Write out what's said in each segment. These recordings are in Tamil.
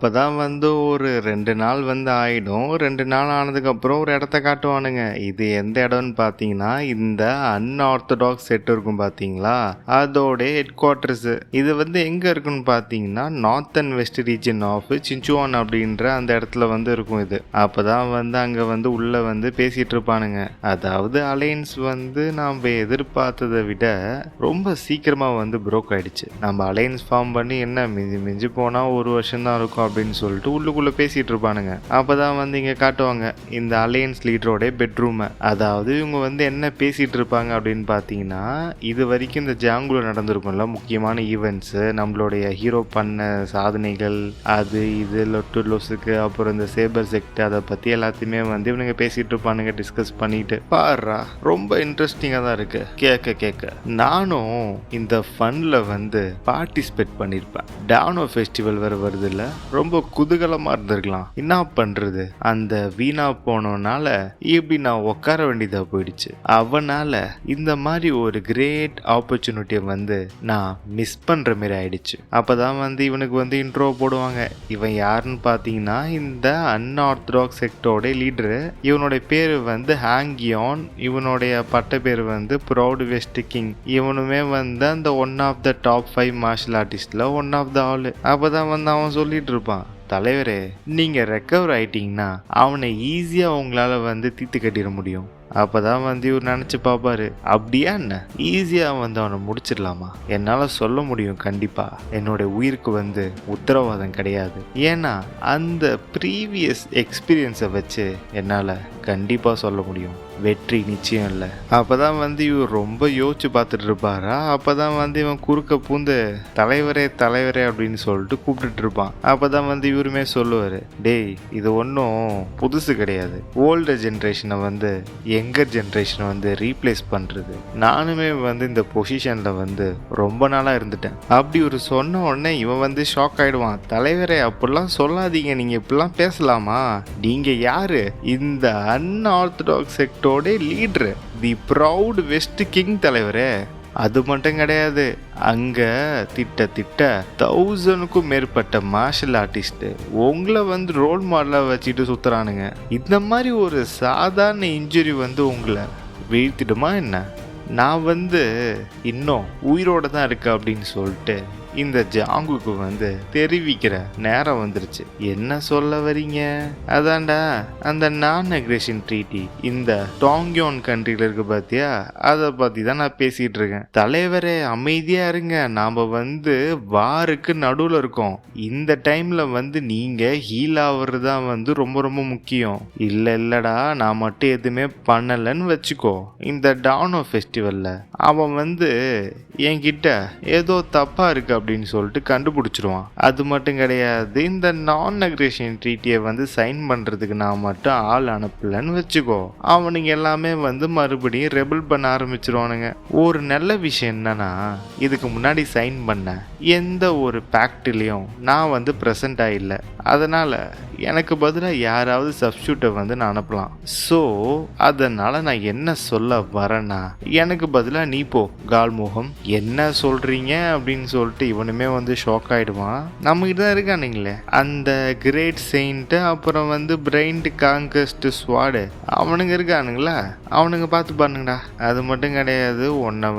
அப்பதான் ஒரு 2 நாள் ஆயிடும். 2 நாள் ஆனதுக்கப்புறம் ஒரு இடத்த காட்டுவானுங்க. இது எந்த இடம்னு பார்த்தீங்கன்னா, இந்த அன்ஆர்த்தடாக்ஸ் செட் இருக்கும் பார்த்தீங்களா? அதோட ஹெட் குவார்ட்டர்ஸ். இது எங்க இருக்குன்னு பார்த்தீங்கன்னா, north and west region of Sichuan அப்படின்ற அந்த இடத்துல இருக்கும் இது. அப்பதான் அங்க உள்ள பேசிட்டு இருப்பானுங்க. அதாவது அலையன்ஸ் நாம எதிர்பார்த்ததை விட ரொம்ப சீக்கிரமா ப்ரோக் ஆயிடுச்சு. நம்ம அலையன்ஸ் ஃபார்ம் பண்ணி என்ன மிஞ்சி போனா 1 வருஷம் தான் இருக்கும் அப்படின்னு சொல்லிட்டு உள்ளுக்குள்ள பேசிட்டு இருப்பானுங்க. அப்பதான் இங்க காட்டுவாங்க இந்த அலையன்ஸ் லீடரோட பெட்ரூம். அதாவது இவங்க என்ன பேசிட்டு இருப்பாங்க அப்படின்னு பாத்தீங்கன்னா, இது வரைக்கும் இந்த ஜாங்குல நடந்திருக்கும்ல முக்கியமான ஈவெண்ட்ஸ், நம்மளுடைய ஹீரோ பண்ண சாதனைகள், அது இது லொட்டு லொசுக்கு, அப்புறம் இந்த சேபர் செக்ட், அதை பத்தி எல்லாத்தையுமே இவனுங்க பேசிட்டு இருப்பானுங்க டிஸ்கஸ் பண்ணிட்டு. பாருடா, ரொம்ப இன்ட்ரெஸ்டிங்கா தான் இருக்கு கேட்க. நானும் இந்த ஃபன்ல பார்ட்டிசிபேட் பண்ணிருப்பேன். டானோ ஃபெஸ்டிவல் வேற வருது இல்ல, ரொம்ப குதூகலமா இருந்திருக்கலாம். என்ன பண்றது, அந்த வீணா போனனால இப்படி நான் உட்கார வேண்டியதா போயிடுச்சு. அவனால இந்த மாதிரி ஒரு கிரேட் ஆப்பர்ச்சுனிட்டியை நான் மிஸ் பண்ற மாதிரி ஆயிடுச்சு. அப்பதான் இவனுக்கு இன்ட்ரோ போடுவாங்க. இவன் யாருன்னு பாத்தீங்கன்னா, இந்த அன்ஆர்த்தடாக்ஸ் செக்டோட லீடரு. இவனோட பேரு ஹாங்கியான். இவனுடைய பட்ட பேரு ப்ரௌட் வெஸ்ட் கிங். இவனுமே அந்த one of the top 5 martial ஆர்டிஸ்ட்ல ஒன் ஆஃப் த ஆளு. அப்பதான் அவன் சொல்லிட்டு இருப்பான், தலைவரே நீங்க ரெக்கவர் ஆயிட்டீங்கன்னா அவனை ஈஸியா உங்களால தீர்த்து கட்டிட முடியும். அப்பதான் இவர் நினைச்சு பாப்பாரு, அப்படியா என்ன ஈஸியா அவனை முடிச்சிடலாமா? என்னால சொல்ல முடியும், கண்டிப்பா என்னோட உயிருக்கு உத்தரவாதம் கிடையாது. ஏன்னா அந்த ப்ரீவியஸ் எக்ஸ்பீரியன்ஸை வச்சு என்னால கண்டிப்பா சொல்ல முடியும், வெற்றி நிச்சயம் இல்லை. அப்பதான் இவர் ரொம்ப யோசிச்சு பார்த்துட்டு இருப்பாரா. அப்பதான் இவன் குறுக்க பூந்து தலைவரே அப்படின்னு சொல்லிட்டு கூப்பிட்டுட்டு இருப்பான். அப்பதான் இவருமே சொல்லுவாரு, டேய் இது ஒன்றும் புதுசு கிடையாது. ஓல்டு ஜென்ரேஷனை யங்கர் ஜென்ரேஷனை ரீப்ளேஸ் பண்றது. நானுமே இந்த பொசிஷன்ல ரொம்ப நாளா இருந்துட்டேன். அப்படி ஒரு சொன்ன உடனே இவன் ஷாக் ஆயிடுவான். தலைவரே அப்படிலாம் சொல்லாதீங்க, நீங்க இப்படிலாம் பேசலாமா? நீங்க யாரு? இந்த அன்ஆர்த்தடாக்ஸ் செக்டோட லீடர், தி ப்ரௌட் வெஸ்ட் கிங் தலைவரே. அது மட்டும் கிடையாது, அங்க திட்ட 1000க்கும் மேற்பட்ட மார்ஷல் ஆர்டிஸ்ட் உங்களை ரோல் மாடலா வச்சுட்டு சுத்துறானுங்க. இந்த மாதிரி ஒரு சாதாரண இன்ஜுரி உங்களை வீழ்த்திடுமா என்ன? நான் இன்னும் உயிரோட தான் இருக்கு அப்படின்னு சொல்லிட்டு இந்த ஜாங்குக்கு தெரிவிக்கிற நேரம் வந்துருச்சு. என்ன சொல்ல வரீங்க? அதான்டா அந்த நான் அக்ரேஷன் ட்ரீட்டி இந்த டாங்யோன் கண்ட்ரில இருக்கு பாத்தியா, அதை பத்தி தான் நான் பேசிட்டு இருக்கேன். தலைவரே அமைதியா இருங்க, நாம வாருக்கு நடுவுல இருக்கோம். இந்த டைம்ல நீங்க ஹீல் ஆகுறது தான் ரொம்ப ரொம்ப முக்கியம். இல்லடா நான் மட்டும் எதுவுமே பண்ணலன்னு வச்சுக்கோ, இந்த டானோ ஃபெஸ்டிவல்ல அவன் என்கிட்ட ஏதோ தப்பா இருக்கு அப்படின்னு சொல்லிட்டு கண்டுபிடிச்சிருவான். அது மட்டும் கிடையாது, இந்த நான் அக்ரேஷன் ட்ரீட்டியை சைன் பண்றதுக்கு நான் மட்டும் ஆள் அனுப்பலன்னு வச்சுக்கோ, அவனுங்க எல்லாமே மறுபடியும் ரெபல் பண்ண ஆரம்பிச்சிருவானுங்க. ஒரு நல்ல விஷயம் என்னன்னா, இதுக்கு முன்னாடி சைன் பண்ண எந்த ஒரு பேக்ட்லயும் நான் பிரசன்ட் ஆயில்ல. அதனால எனக்கு பதிலாக யாராவது சப்ஸ்டியூட்டை நான் அனுப்பலாம். ஸோ அதனால நான் என்ன சொல்ல வரேன்னா, எனக்கு பதிலாக நீ போ கால்முகம். என்ன சொல்றீங்க அப்படின்னு சொல்லிட்டு இவனுமே ஷாக் ஆயிடுவான். நம்ம கிட்ட தான் இருக்கானுங்களே அந்த கிரேட் செயின்ட், அப்புறம் பிரைண்ட் காங்கஸ்ட் ஸ்வாடு, அவனுங்க இருக்கானுங்களா, அவனுங்க பார்த்து பாருங்கடா. அது மட்டும் கிடையாது, உன்னை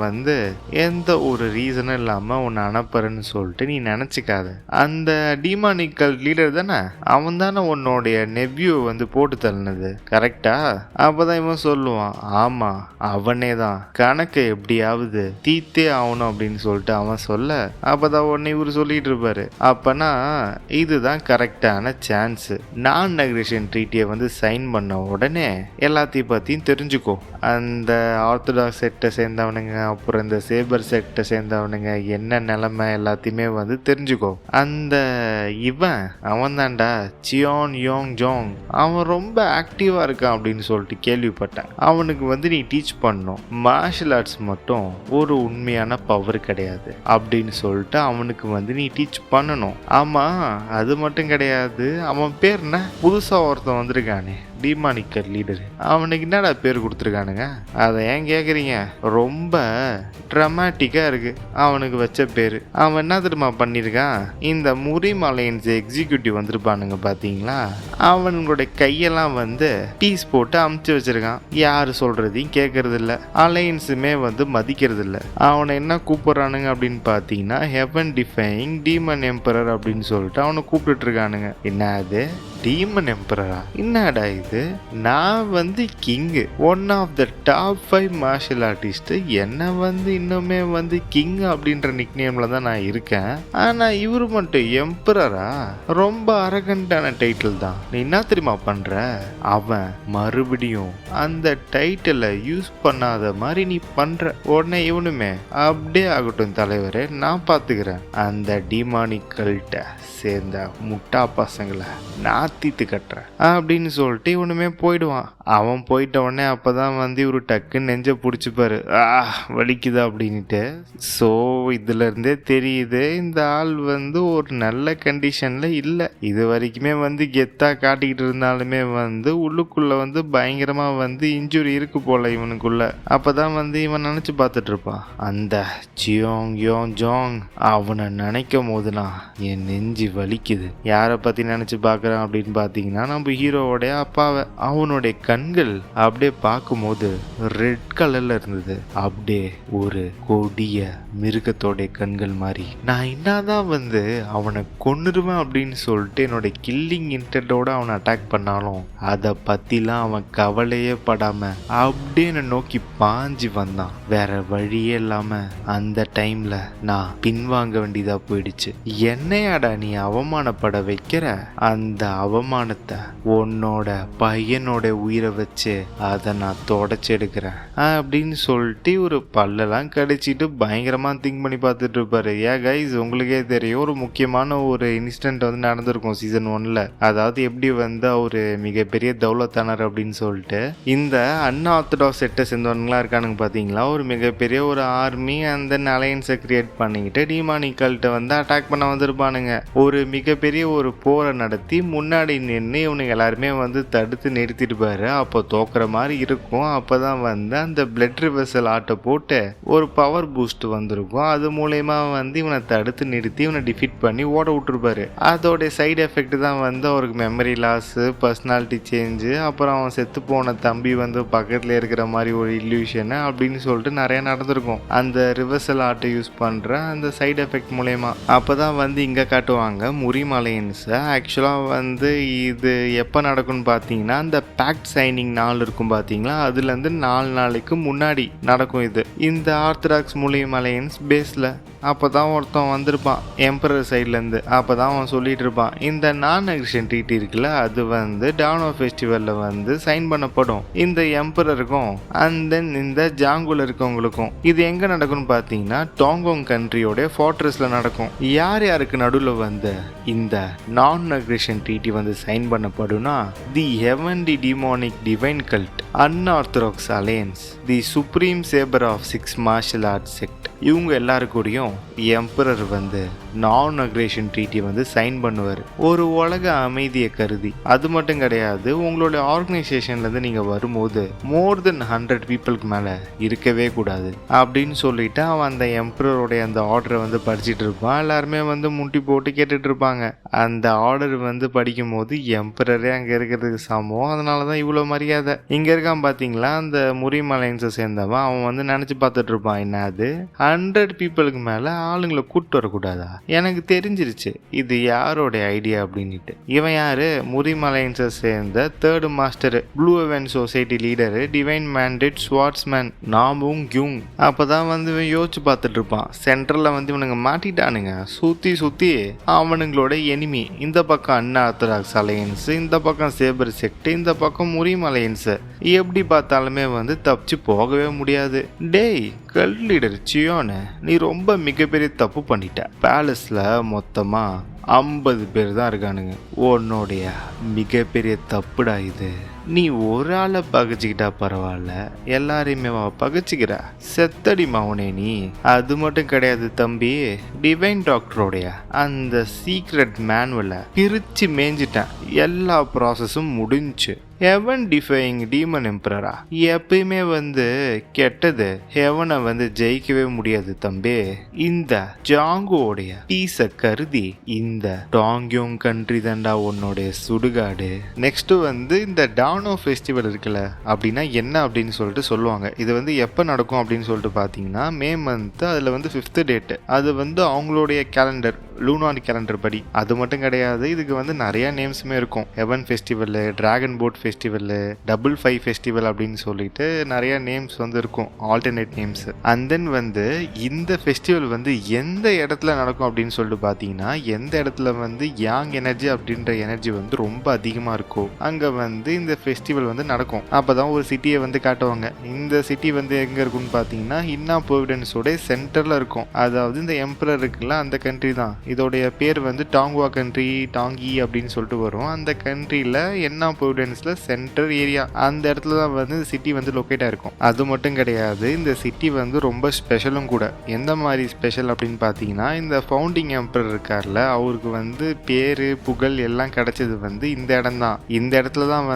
எந்த ஒரு ரீசனும் இல்லாம உன்னை அனுப்புறேன்னு சொல்லிட்டு நீ நினைச்சுக்காத. அந்த டிமானிக்கல் லீடர் தானே, அவன் தானே உன்னோடைய நெவ்யூ போட்டு தள்ளினது, கரெக்டா? அப்பதான் இவன் சொல்லுவான், ஆமா அவனே தான், கணக்கை எப்படியாவது தீத்தே ஆகணும் அப்படின்னு சொல்லிட்டு அவன் சொல்ல, அப்பதான் உடனே இவரு சொல்லிட்டு இருப்பாரு, அப்பனா இதுதான் கரெக்டான சான்ஸ். நான் அக்ரேஷன் ட்ரீட்டியை சைன் பண்ண உடனே எல்லாத்தையும் பத்தியும் தெரிஞ்சுக்கோ. அந்த ஆர்த்தடாக்ஸ் செக்டை சேர்ந்தவனுங்க, அப்புறம் இந்த சேபர் செக்டை சேர்ந்தவனுங்க என்ன நிலைமை எல்லாத்தையுமே தெரிஞ்சுக்கோ. அந்த இவன் அவன் தான்டா சியோன் யோங் ஜோங், அவன் ரொம்ப ஆக்டிவா இருக்கான் அப்படின்னு சொல்லிட்டு கேள்விப்பட்டேன். அவனுக்கு நீ டீச் பண்ணும், மார்ஷல் ஆர்ட்ஸ் மட்டும் ஒரு உண்மையான பவர் கிடையாது அப்படின்னு சொல்லிட்டு அவனுக்கு நீ டீச் பண்ணணும். ஆமா அது மட்டும் கிடையாது, அவன் பேர் என்ன, புதுசா ஒருத்தன் வந்திருக்கானே டிமானிக்கல் லீடர். அவனுக்கு என்னடா பேர் கொடுத்துருக்கானுங்க? அதை ஏன் கேட்குறீங்க? ரொம்ப ட்ரமாட்டிக்காக இருக்கு அவனுக்கு வச்ச பேர். அவன் என்ன தெரியுமா பண்ணியிருக்கான்? இந்த முரிம் அலையன்ஸ் எக்ஸிக்யூட்டிவ் வந்திருப்பானுங்க பார்த்தீங்களா, அவனுங்களுடைய கையெல்லாம் வந்து பீஸ் போட்டு அமுச்சு வச்சிருக்கான். யார் சொல்றதையும் கேட்கறது இல்லை, அலையன்ஸுமே வந்து மதிக்கிறது இல்லை. அவனை என்ன கூப்பிட்றானுங்க அப்படின்னு பார்த்தீங்கன்னா ஹெவன் டிஃபைங் டீமன் எம்பரர் அப்படின்னு சொல்லிட்டு அவனை கூப்பிட்டு இருக்கானுங்க. என்ன அது டீமன் எம்பரரா? என்னடா இது? நான் வந்து king, one of the top 5 martial artist. என்ன வந்து இன்னுமே வந்து கிங் அப்படின்ற நிக் நேம்ல தான் நான் இருக்கேன். ஆனா இவரு மட்டும் எம்பரரா? ரொம்ப அரகண்டான டைட்டில் தான். நீ என்ன தெரியுமா பண்ற? அவன் மறுபடியும் அந்த டைட்டிலை யூஸ் பண்ணாத மாதிரி நீ பண்ற. உடனே இவனுமே அப்படியே ஆகட்டும் தலைவரே, நான் பாத்துக்கிறேன், அந்த டிமானிக்கல்ட்ட சேர்ந்த முட்டா பசங்களை நான் தீத்து கட்டுறேன் அப்படின்னு சொல்லிட்டு இவனுமே போயிடுவான். அவன் போயிட்ட உடனே அப்பதான் வந்து இவரு டக்குன்னு நெஞ்ச பிடிச்சிப்பாரு, வலிக்குது அப்படின்ட்டு. ஸோ இதுல இருந்தே தெரியுது இந்த ஆள் வந்து ஒரு நல்ல கண்டிஷன்ல இல்லை. இது வரைக்குமே வந்து கெத்தா காட்டிக்கிட்டு இருந்தாலுமே வந்து உள்ளுக்குள்ள வந்து பயங்கரமா வந்து இன்ஜுரி இருக்கு போல இவனுக்குள்ள. அப்பதான் வந்து இவன் நினைச்சு பார்த்துட்டு இருப்பான், அந்த ஜியோங் யோங் ஜோங் அவனை நினைக்கும் போதுனா என் நெஞ்சு வலிக்குது. யாரை பத்தி நினைச்சு பார்க்கறான் அப்படின்னு பார்த்தீங்கன்னா நம்ம ஹீரோவோடைய அப்பாவை. அவனுடைய கண்கள் அப்படியே பார்க்கும்போது ரெட் கலர்ல இருந்தது, அப்படியே ஒரு கொடிய மிருகத்தோடைய கண்கள் மாதிரி. நான் என்னதான் வந்து அவனை கொன்னுருவேன் அப்படின்னு சொல்லிட்டு என்னோட கில்லிங் இன்டென்டோட அவனை அட்டாக் பண்ணாலும் அதை பத்திலாம் அவன் கவலையே படாம அப்படியே என்னை நோக்கி பாஞ்சு வந்தான். வேற வழியே இல்லாம அந்த டைம்ல நான் பின்வாங்க வேண்டியதா போயிடுச்சு. என்னையாடா நீ அவமானப்பட வைக்கிற? அந்த அவமானத்தை உன்னோட பையனோட உயிரை வச்சு அதை நான் தொடச்சி எடுக்கிறேன் அப்படின்னு சொல்லிட்டு ஒரு பல்லெல்லாம் கடிச்சிட்டு பயங்கரமா திங்க் பண்ணி பார்த்துட்டு இருப்பாரு. கைஸ், உங்களுக்கே தெரியும் ஒரு முக்கியமான ஒரு இன்சிடென்ட் வந்து நடந்திருக்கும் சீசன் 1ல. அதாவது எப்படி வந்து அவரு மிகப்பெரிய தௌலத்தானார் அப்படின்னு சொல்லிட்டு இந்த அன்ஆர்த்தடாக்ஸ் செட்டை சேர்ந்தவங்களா இருக்கானுங்க பாத்தீங்களா, ஒரு மிகப்பெரிய ஒரு ஆர்மி அந்த அலையன்ஸை கிரியேட் பண்ணிக்கிட்டு டிமானிக்கல்ட்ட வந்து அட்டாக் பண்ண வந்திருப்பானுங்க. ஒரு மிகப்பெரிய ஒரு போரை நடத்தி முன்னாடி நின்று இவனுங்க எல்லாருமே வந்து தடுத்து நிறுத்திருப்பாரு. அப்போ தோக்குற மாதிரி இருக்கும். அப்பதான் வந்து அந்த பிளட் ரிவர்சல் ஆட்டை போட்டு ஒரு பவர் பூஸ்ட் வந்திருக்கும். அது மூலயமா வந்து இவனை தடுத்து நிறுத்தி இவனை டிஃபீட் பண்ணி ஓட விட்டுருப்பாரு. அதோடைய சைடு எஃபெக்ட் தான் வந்து அவருக்கு மெமரி லாஸ், பர்சனாலிட்டி சேஞ்சு, அப்புறம் அவன் செத்து போன தம்பி வந்து பக்கத்துல இருக்கிற மாதிரி ஒரு இல்யூஷன் அப்படின்னு சொல்லிட்டு நிறைய நடந்திருக்கும் அந்த ரிவர்சல் ஆட்டை யூஸ் பண்ற அந்த சைடு எஃபெக்ட் மூலயமா. அப்பதான் வந்து இங்க காட்டுவாங்க முரிம் அலையன்ஸ். ஆக்சுவலா வந்து இது எப்போ நடக்கும்னு பார்த்தீங்கன்னா அந்த பேக்ட் சைனிங் நாள் இருக்கும் பார்த்தீங்களா, அதுலேருந்து 4 நாளைக்கு முன்னாடி நடக்கும் இது இந்த ஆர்த்தடாக்ஸ் முரிம் அலையன்ஸ் பேஸில். அப்போ தான் ஒருத்தன் வந்திருப்பான் எம்பரர் சைட்லேருந்து. அப்போ தான் அவன் சொல்லிட்டு இருப்பான், இந்த நான் அக்ரிஷன் ட்ரீட்டி இருக்குல்ல, அது வந்து டானோ ஃபெஸ்டிவலில் வந்து சைன் பண்ணப்படும் இந்த எம்பரருக்கும் அண்ட் தென் இந்த ஜாங்குல இருக்கவங்களுக்கும். இது எங்கே நடக்கும்னு பார்த்தீங்கன்னா டாங்கோங் கண்ட்ரியோட ஃபார்ட்ரஸில் நடக்கும். யார் யாருக்கு நடுவில் வந்து இந்த நான் அக்ரிஷன் ட்ரீட்டி வந்து சைன் பண்ணப்படும்னா the heavenly demonic divine cult, unorthodox alliance, the supreme sabre of 6 martial arts sect, இவங்க எல்லாருக்கூடையும் எம்பரர் வந்து நான் அக்ரேஷன் ட்ரீட்டி வந்து சைன் பண்ணுவார் ஒரு உலக அமைதியை கருதி. அது மட்டும் கிடையாது, உங்களோட ஆர்கனைசேஷன்லேருந்து நீங்கள் வரும்போது மோர் தென் 100 பீப்புளுக்கு மேலே இருக்கவே கூடாது அப்படின்னு சொல்லிட்டு அவன் அந்த எம்பரருடைய அந்த ஆர்டரை வந்து படிச்சுட்டு இருப்பான். எல்லாருமே வந்து முட்டி போட்டு கேட்டுட்டு இருப்பாங்க. அந்த ஆர்டர் வந்து படிக்கும் போது எம்பரரே அங்கே இருக்கிறதுக்கு சமம். அதனால தான் இவ்வளோ மரியாதை. இங்கே இருக்கான் பார்த்தீங்களா அந்த முரிம் அலையன்ஸை சேர்ந்தவன், அவன் வந்து நினச்சி பார்த்துட்டு இருப்பான், என்ன அது 100 பீப்புளுக்கு மேலே ஆளுங்களை கூப்பிட்டு வரக்கூடாதா? எனக்கு தெரிஞ்சிருச்சு இது யாரோட ஐடியா அப்படின்ட்டு. இவன் யாரு? முரிம் அலையன்ஸை சேர்ந்த 3rd master, blue heaven society leader, divine mandate swordsman நாமுங் கியூங். அப்பதான் வந்து இவன் யோசிச்சு பார்த்துட்டு இருப்பான், சென்ட்ரல்ல வந்து இவனுங்க மாட்டிட்டானுங்க. சுத்தி சுத்தி அவனுங்களோட எனிமி, இந்த பக்கம் அன்ஆர்த்தடாக்ஸ் அலையன்ஸ், இந்த பக்கம் சேபர் செக்ட், இந்த பக்கம் முரிம் அலையன்ஸ். எப்படி பார்த்தாலுமே வந்து தப்பிச்சு போகவே முடியாது. டேய் கல்ட் லீடர் சியோனு, நீ ரொம்ப மிகப்பெரிய தப்பு பண்ணிட்ட. பேலஸ்ல மொத்தமா 50 பேர் தான் இருக்கானுங்க. உன்னுடைய மிகப்பெரிய தப்புடா இது. நீ ஒரு ஆளை பகைச்சிக்கிட்டா பரவாயில்ல, எல்லாரையுமே பகைச்சிக்கிற. செத்தடி மவனே நீ. அது மட்டும் கிடையாது தம்பி, டிவைன் டாக்டரோடைய அந்த சீக்ரெட் மேனுவலை பிரிச்சு மேய்ஞ்சிட்டேன். எல்லா ப்ராசஸும் முடிஞ்சு. ஹெவன் டிஃபையிங் டீமன் எம்பரரா, எப்பயுமே கெட்டது ஹெவனை ஜெயிக்கவே முடியாது தம்பி. இந்த ஜாங்கோடைய பீஸை கருதி இந்த டாங்யோங் கண்ட்ரி தாண்டா உன்னுடைய சுடுகாடு. நெக்ஸ்ட் இந்த டானோ ஃபெஸ்டிவல் இருக்குல்ல, அப்படின்னா என்ன அப்படின்னு சொல்லிட்டு சொல்லுவாங்க. இது எப்போ நடக்கும் அப்படின்னு சொல்லிட்டு பார்த்தீங்கன்னா மே மந்த், அதில் 5th டேட்டு. அது அவங்களுடைய கேலண்டர், லூனார் கேலண்டர் படி. அது மட்டும் கிடையாது, இதுக்கு நிறைய நேம்ஸுமே இருக்கும். Heaven festival, dragon boat festival, double 5 festival அப்படின்னு சொல்லிட்டு நிறைய நேம்ஸ் இருக்கும், ஆல்டர்னேட் நேம்ஸ். அண்ட் தென் இந்த ஃபெஸ்டிவல் எந்த இடத்துல நடக்கும் அப்படின்னு சொல்லிட்டு பார்த்தீங்கன்னா, எந்த இடத்துல யாங் எனர்ஜி அப்படின்ற எனர்ஜி ரொம்ப அதிகமாக இருக்கும், அங்கே இந்த ஃபெஸ்டிவல் நடக்கும். அப்போ தான் ஒரு சிட்டியை காட்டுவாங்க. இந்த சிட்டி எங்கே இருக்குன்னு பார்த்தீங்கன்னா இன்னா ப்ரொவிடன்ஸோட சென்டரில் இருக்கும். அதாவது இந்த எம்பரர் இருக்குல்ல, அந்த கண்ட்ரி தான். இதோடைய பேர் டாங்குவா கண்ட்ரி, டாங்கி அப்படின்னு சொல்லிட்டு வரும். அந்த கண்ட்ரியில் என்னா ப்ரொவிடன்ஸில் சென்டர் ஏரியா, அந்த இடத்துல தான் சிட்டி லொக்கேட் ஆயிருக்கும். அது மட்டும் கிடையாது, இந்த சிட்டி ரொம்ப ஸ்பெஷலும் கூட. எந்த மாதிரி ஸ்பெஷல் அப்படின்னு பார்த்தீங்கன்னா, இந்த ஃபவுண்டிங் எம்பரர் இருக்கார்ல, அவருக்கு பேரு புகழ் எல்லாம் கிடைச்சது இந்த இடம் தான். இந்த இடத்துல தான்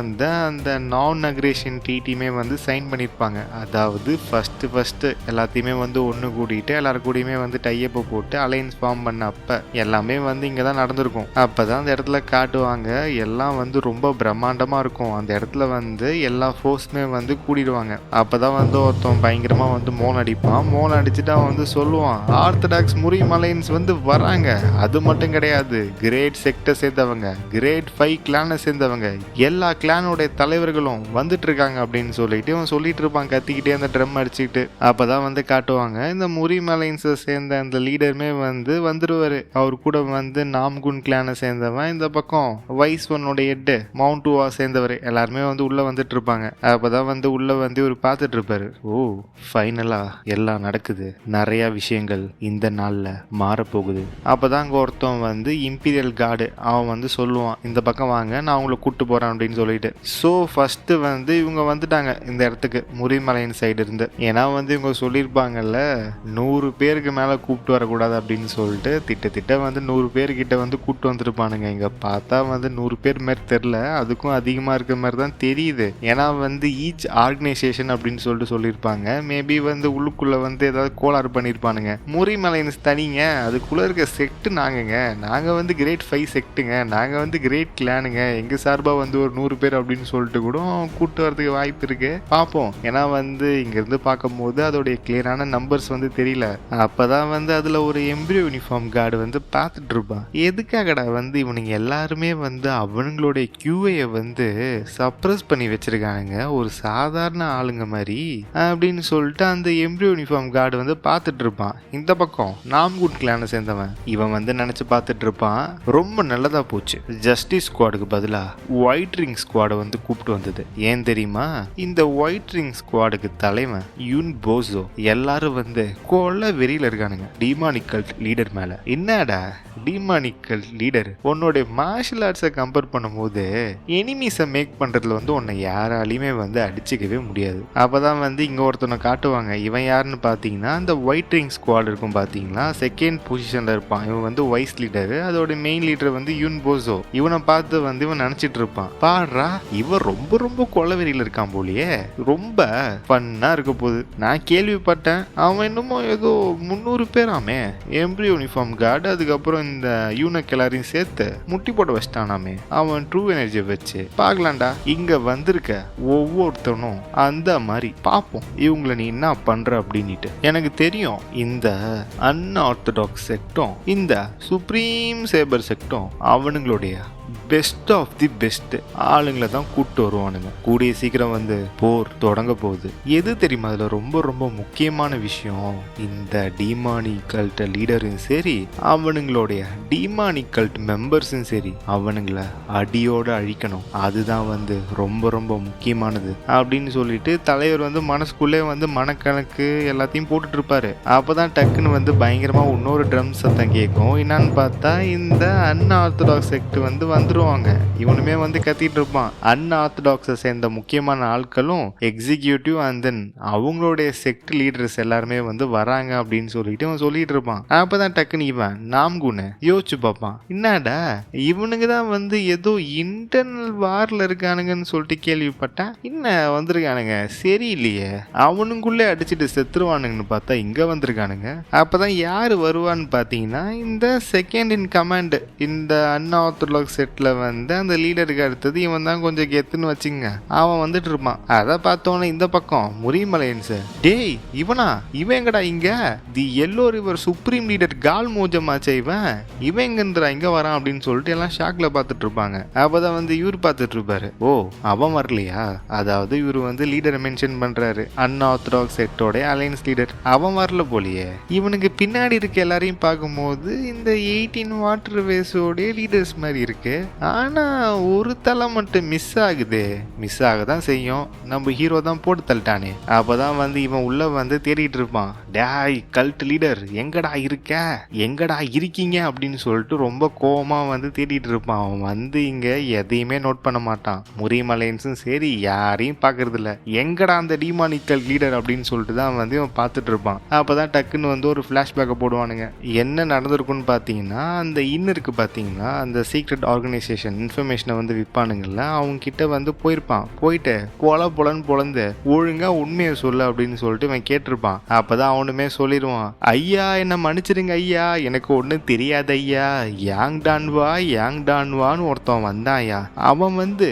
அந்த நான் அக்ரேஷன் ட்ரீட்டியுமே சைன் பண்ணியிருப்பாங்க. அதாவது ஃபர்ஸ்ட் எல்லாத்தையுமே ஒன்று கூட்டிட்டு எல்லாரு கூடயுமே டையப்பை போட்டு அலையன்ஸ் ஃபார்ம் பண்ண அப்ப எல்லாமே இங்கே தான் நடந்திருக்கும். அப்பதான் அந்த இடத்துல காட்டுவாங்க. எல்லாம் ரொம்ப பிரம்மாண்டமா இருக்கும். அந்த இடத்துல எல்லா ஃபோர்ஸுமே கூடிடுவாங்க. அப்பதான் ஒருத்தன் பயங்கரமா மோன் அடிப்பான். மோன் அடிச்சுட்டு அவன் சொல்லுவான், ஆர்த்தடாக்ஸ் முரிம் அலையன்ஸ் வராங்க. அது மட்டும் கிடையாது, கிரேட் செக்டை சேர்ந்தவங்க, கிரேட் 5 கிளானை சேர்ந்தவங்க, எல்லா கிளானோட தலைவர்களும் வந்துட்டு இருக்காங்க அப்படின்னு சொல்லிட்டு அவன் சொல்லிட்டு இருப்பான், கத்திக்கிட்டே அந்த ட்ரம் அடிச்சுக்கிட்டு. அப்பதான் காட்டுவாங்க, இந்த முரிம் அலையன்ஸை சேர்ந்த அந்த லீடருமே வந்துருவாரு. அவர் கூட நாம்குன் கிளானை சேர்ந்தவன், இந்த பக்கம் வைஸ் ஒன்னோட ஹெட் மவுண்ட்டுவா சேர்ந்தவர், எல்லாருமே உள்ள வந்துட்டு இருப்பாங்க. அப்பதான் உள்ள இவர் பார்த்துட்டு இருப்பாரு. ஓ, ஃபைனலா எல்லாம் நடக்குது, நிறைய விஷயங்கள் இந்த நாள்ல மாறப்போகுது. அப்பதான் அங்க ஒருத்தன் இம்பீரியல் கார்டு, அவன் சொல்லுவான், இந்த பக்கம் வாங்க, நான் உங்களை கூட்டு போறேன் அப்படின்னு சொல்லிட்டு. ஸோ ஃபர்ஸ்ட் இவங்க வந்துட்டாங்க இந்த இடத்துக்கு, முரிமலையின் சைடு இருந்து. ஏன்னா இவங்க சொல்லியிருப்பாங்கல்ல, 100 பேருக்கு மேல கூப்பிட்டு வரக்கூடாது அப்படின்னு சொல்லிட்டு. திட்ட 100 பேர்கிட்ட கூப்பிட்டு வந்துருப்பானுங்க. இங்க பார்த்தா 100 பேர் மாதிரி தெரியல, அதுக்கும் அதிகமா இருக்க மாதிரி தான் தெரியுது. ஏன்னா ஈச் ஆர்கனைசேஷன் அப்படின்னு சொல்லிட்டு சொல்லியிருப்பாங்க. மேபி உள்ளுக்குள்ள ஏதாவது கோளாறு பண்ணியிருப்பானுங்க. முரிமலைன்ஸ் தனிங்க, அதுக்குள்ள இருக்க செக்ட் நாங்கங்க, நாங்க கிரேட் 5 செக்ட்டுங்க, நாங்க கிரேட் கிளானுங்க, எங்க சார்பா ஒரு 100 பேர் அப்படின்னு சொல்லிட்டு கூட கூட்டு வரதுக்கு வாய்ப்பு இருக்கு. பார்ப்போம். ஏன்னா இங்க இருந்து பார்க்கும் போது அதோடைய கிளியரான நம்பர்ஸ் தெரியல. அப்பதான் அதுல ஒரு எம்ப்ரியோ யூனிஃபார்ம் கார்டு பார்த்துட்டு இருப்பான். எதுக்காகடா இவனுங்க எல்லாருமே அவனுங்களுடைய கியூஐயை சப்ரஸ் பண்ணி வச்சிருக்கானுங்க, ஒரு சாதாரண ஆளுங்க மாதிரி அப்படின்னு சொல்லிட்டு அந்த எம்ப்ரியோ யூனிஃபார்ம் கார்டு பார்த்துட்டு இருப்பான். இந்த பக்கம் நாம்குன் கிளானை சேர்ந்தவன் இவன் நினைச்சு பார்த்துட்டு இருப்பான். ரொம்ப நல்லதா போச்சு, ஜஸ்டிஸ் ஸ்குவாடுக்கு பதிலா ஒயிட் ரிங் ஸ்குவாடை கூப்பிட்டு வந்தது. ஏன் தெரியுமா? இந்த ஒயிட் ரிங் ஸ்குவாடுக்கு தலைவன் யூன் போசோ. எல்லாரும் கொல்ல வெறியில இருக்கானுங்க டீமானிக்கல் லீடர் மேல. என்னடா டீமானிக்கல் லீடர், உன்னோட மார்ஷல் ஆர்ட்ஸை கம்பேர் பண்ணும்போது எனிமீஸை மேக் பண்றதுல உன்னை யாராலையுமே அடிச்சுக்கவே முடியாது. அப்பதான் இங்க ஒருத்தனை காட்டுவாங்க. இவன் யாருன்னு பாத்தீங்கன்னா அந்த ஒயிட் ரிங் ஸ்குவாட் இருக்கும் பாத்தீங்களா, செகண்ட் பொசிஷன்ல இருப்பான். இவன் வைஸ் லீடர், அதோட மெயின் லீடர் யூன் போசோ. இவனை பார்த்து இவன் நினைச்சிட்டு இருப்பான், பாடுறா இவன் ரொம்ப ரொம்ப கொலவெறியில இருக்கான் போலியே, ரொம்ப ஃபன்னா இருக்க போகுது. நான் கேள்விப்பட்டேன் அவன் இன்னமும் ஏதோ 300 பேராமே எம்ப்ரியோ யூனிஃபார்ம் கார்டு, அதுக்கப்புறம் இந்த யூனக் எல்லாரையும் சேர்த்து முட்டி போட வச்சிட்டானாமே. அவன் ட்ரூ எனர்ஜியை வச்சு பார்க்கலாம்டா. இங்க வந்திருக்க ஒவ்வொருத்தனும் அந்த மாதிரி பார்ப்போம் இவங்களை நீ என்ன பண்ற அப்படின்ட்டு. எனக்கு தெரியும் இந்த அன்ஆர்த்தடாக்ஸ் செக்டும் இந்த சுப்ரீம் சேபர் செக்டும் அவனுங்களுடைய பெஸ்ட் ஆஃப் தி பெஸ்ட் ஆளுங்களை தான் கூப்பிட்டு வருவானுங்க. கூடிய சீக்கிரம் வந்து போர் தொடங்க போகுது. எது தெரியுமா அதுல ரொம்ப ரொம்ப முக்கியமான விஷயம், இந்த டீமானிக் கல்ட் லீடரும் சரி அவனுங்களுடைய டீமானிக் கல்ட் மெம்பர்ஸும் சரி அவனுங்களை அடியோட அழிக்கணும். அதுதான் வந்து ரொம்ப ரொம்ப முக்கியமானது அப்படின்னு சொல்லிட்டு தலைவர் வந்து மனசுக்குள்ளே வந்து மனக்கணக்கு எல்லாத்தையும் போட்டுட்டு இருப்பாரு. அப்பதான் டக்குன்னு வந்து பயங்கரமா இன்னொரு ட்ரம் சத்தம் கேட்கும். என்னன்னு பார்த்தா இந்த அன்ஆர்த்தடாக்ஸ் செக்ட் வந்து வந்துருவாங்க. இவனுமே வந்து கத்திட்டு இருப்பான். அன்ஆர்த்தடாக்ஸை சேர்ந்த முக்கியமான ஆட்களும் எக்ஸிக்யூட்டிவ் அண்ட் தென் அவங்களுடைய செக்ட் லீடர்ஸ் எல்லாருமே வந்து வராங்க அப்படின்னு சொல்லிட்டு இவன் சொல்லிட்டு இருப்பான். அப்பதான் டக்குன்னு இவன் நாம்குன்னு யோசிச்சு பார்ப்பான். என்னடா இவனுங்க தான் வந்து ஏதோ இன்டர்னல் வார்ல இருக்கானுங்கன்னு சொல்லிட்டு கேள்விப்பட்டேன், என்ன வந்திருக்கானுங்க சரியில்லையே, அவனுக்குள்ளே அடிச்சுட்டு செத்துருவானுங்கன்னு பார்த்தா இங்க வந்திருக்கானுங்க. அப்பதான் யாரு வருவான்னு பார்த்தீங்கன்னா இந்த செகண்ட் இன் கமாண்ட் இந்த அன்ஆர்த்தடாக்ஸ் செட்ல வந்து அந்த லீடருக்கு அடுத்தது இவன் தான் கொஞ்சம் கெத்துன்னு வச்சுங்க. அவன் வந்துட்டு இருப்பான். அதை பார்த்தோன்னே இந்த பக்கம் முறிமலையன்ஸ், டேய் இவனா, இவன் எங்கடா இங்க, the yellow river supreme leader கால் மோஜமாச்சே இவன் எங்கன்றா இங்க வரான் அப்படின்னு சொல்லிட்டு எல்லாம் ஷாக்ல பார்த்துட்டு இருப்பாங்க. அப்பதான் வந்து இவர் பார்த்துட்டு இருப்பாரு. ஓ அவன் வரலையா, அதாவது இவர் வந்து லீடரை மென்ஷன் பண்றாரு, அன்ஆர்த்தடாக்ஸ் செட்டோட அலையன்ஸ் லீடர். அவன் வரல போலியே. இவனுக்கு பின்னாடி இருக்க எல்லாரையும் பார்க்கும்போது இந்த 18 வாட்டர் வேஸோடைய லீடர்ஸ் மாதிரி இருக்கு. ஆனா ஒரு தலை மட்டும் மிஸ் ஆகுது. மிஸ் ஆக தான் செய்யும், நம்ம ஹீரோ தான் போட்டு தள்ளிட்டானே. அப்பதான் வந்து இவன் உள்ள வந்து தேடிட்டு இருப்பான். டேய் கல்ட் லீடர் எங்கடா இருக்க, எங்கடா இருக்கீங்க அப்படின்னு சொல்லிட்டு ரொம்ப கோவமா வந்து தேடிட்டு இருப்பான். அவன் வந்து இங்க எதையுமே நோட் பண்ண மாட்டான். முறிமலைன்ஸும் சரி யாரையும் பாக்குறது இல்ல. எங்கடா அந்த டீமானிக்கல் லீடர் அப்படின்னு சொல்லிட்டு தான் வந்து இவன் பார்த்துட்டு இருப்பான். அப்பதான் டக்குன்னு வந்து ஒரு ஃபிளாஷ்பேக்கை போடுவானுங்க. என்ன நடந்திருக்குன்னு பார்த்தீங்கன்னா அந்த இருக்கு பார்த்தீங்கன்னா அந்த சீக்ரெட் ஆர்கனைசேஷன் இன்ஃபர்மேஷனை வந்து விற்பானுங்கள்ல, அவங்க கிட்ட வந்து போயிருப்பான். போயிட்டு பொலன்னு பொழந்து ஒழுங்கா உண்மையை சொல்லு அப்படின்னு சொல்லிட்டு இவன் கேட்டிருப்பான். அப்பதான் அவனுமே சொல்லிடுவான், ஐயா என்ன மன்னிச்சிருங்க ஐயா, எனக்கு ஒன்றும் தெரியாது ஐயா, யாங் டான்வான்னு ஒருத்தன் வந்தான் ஐயா, அவன் வந்து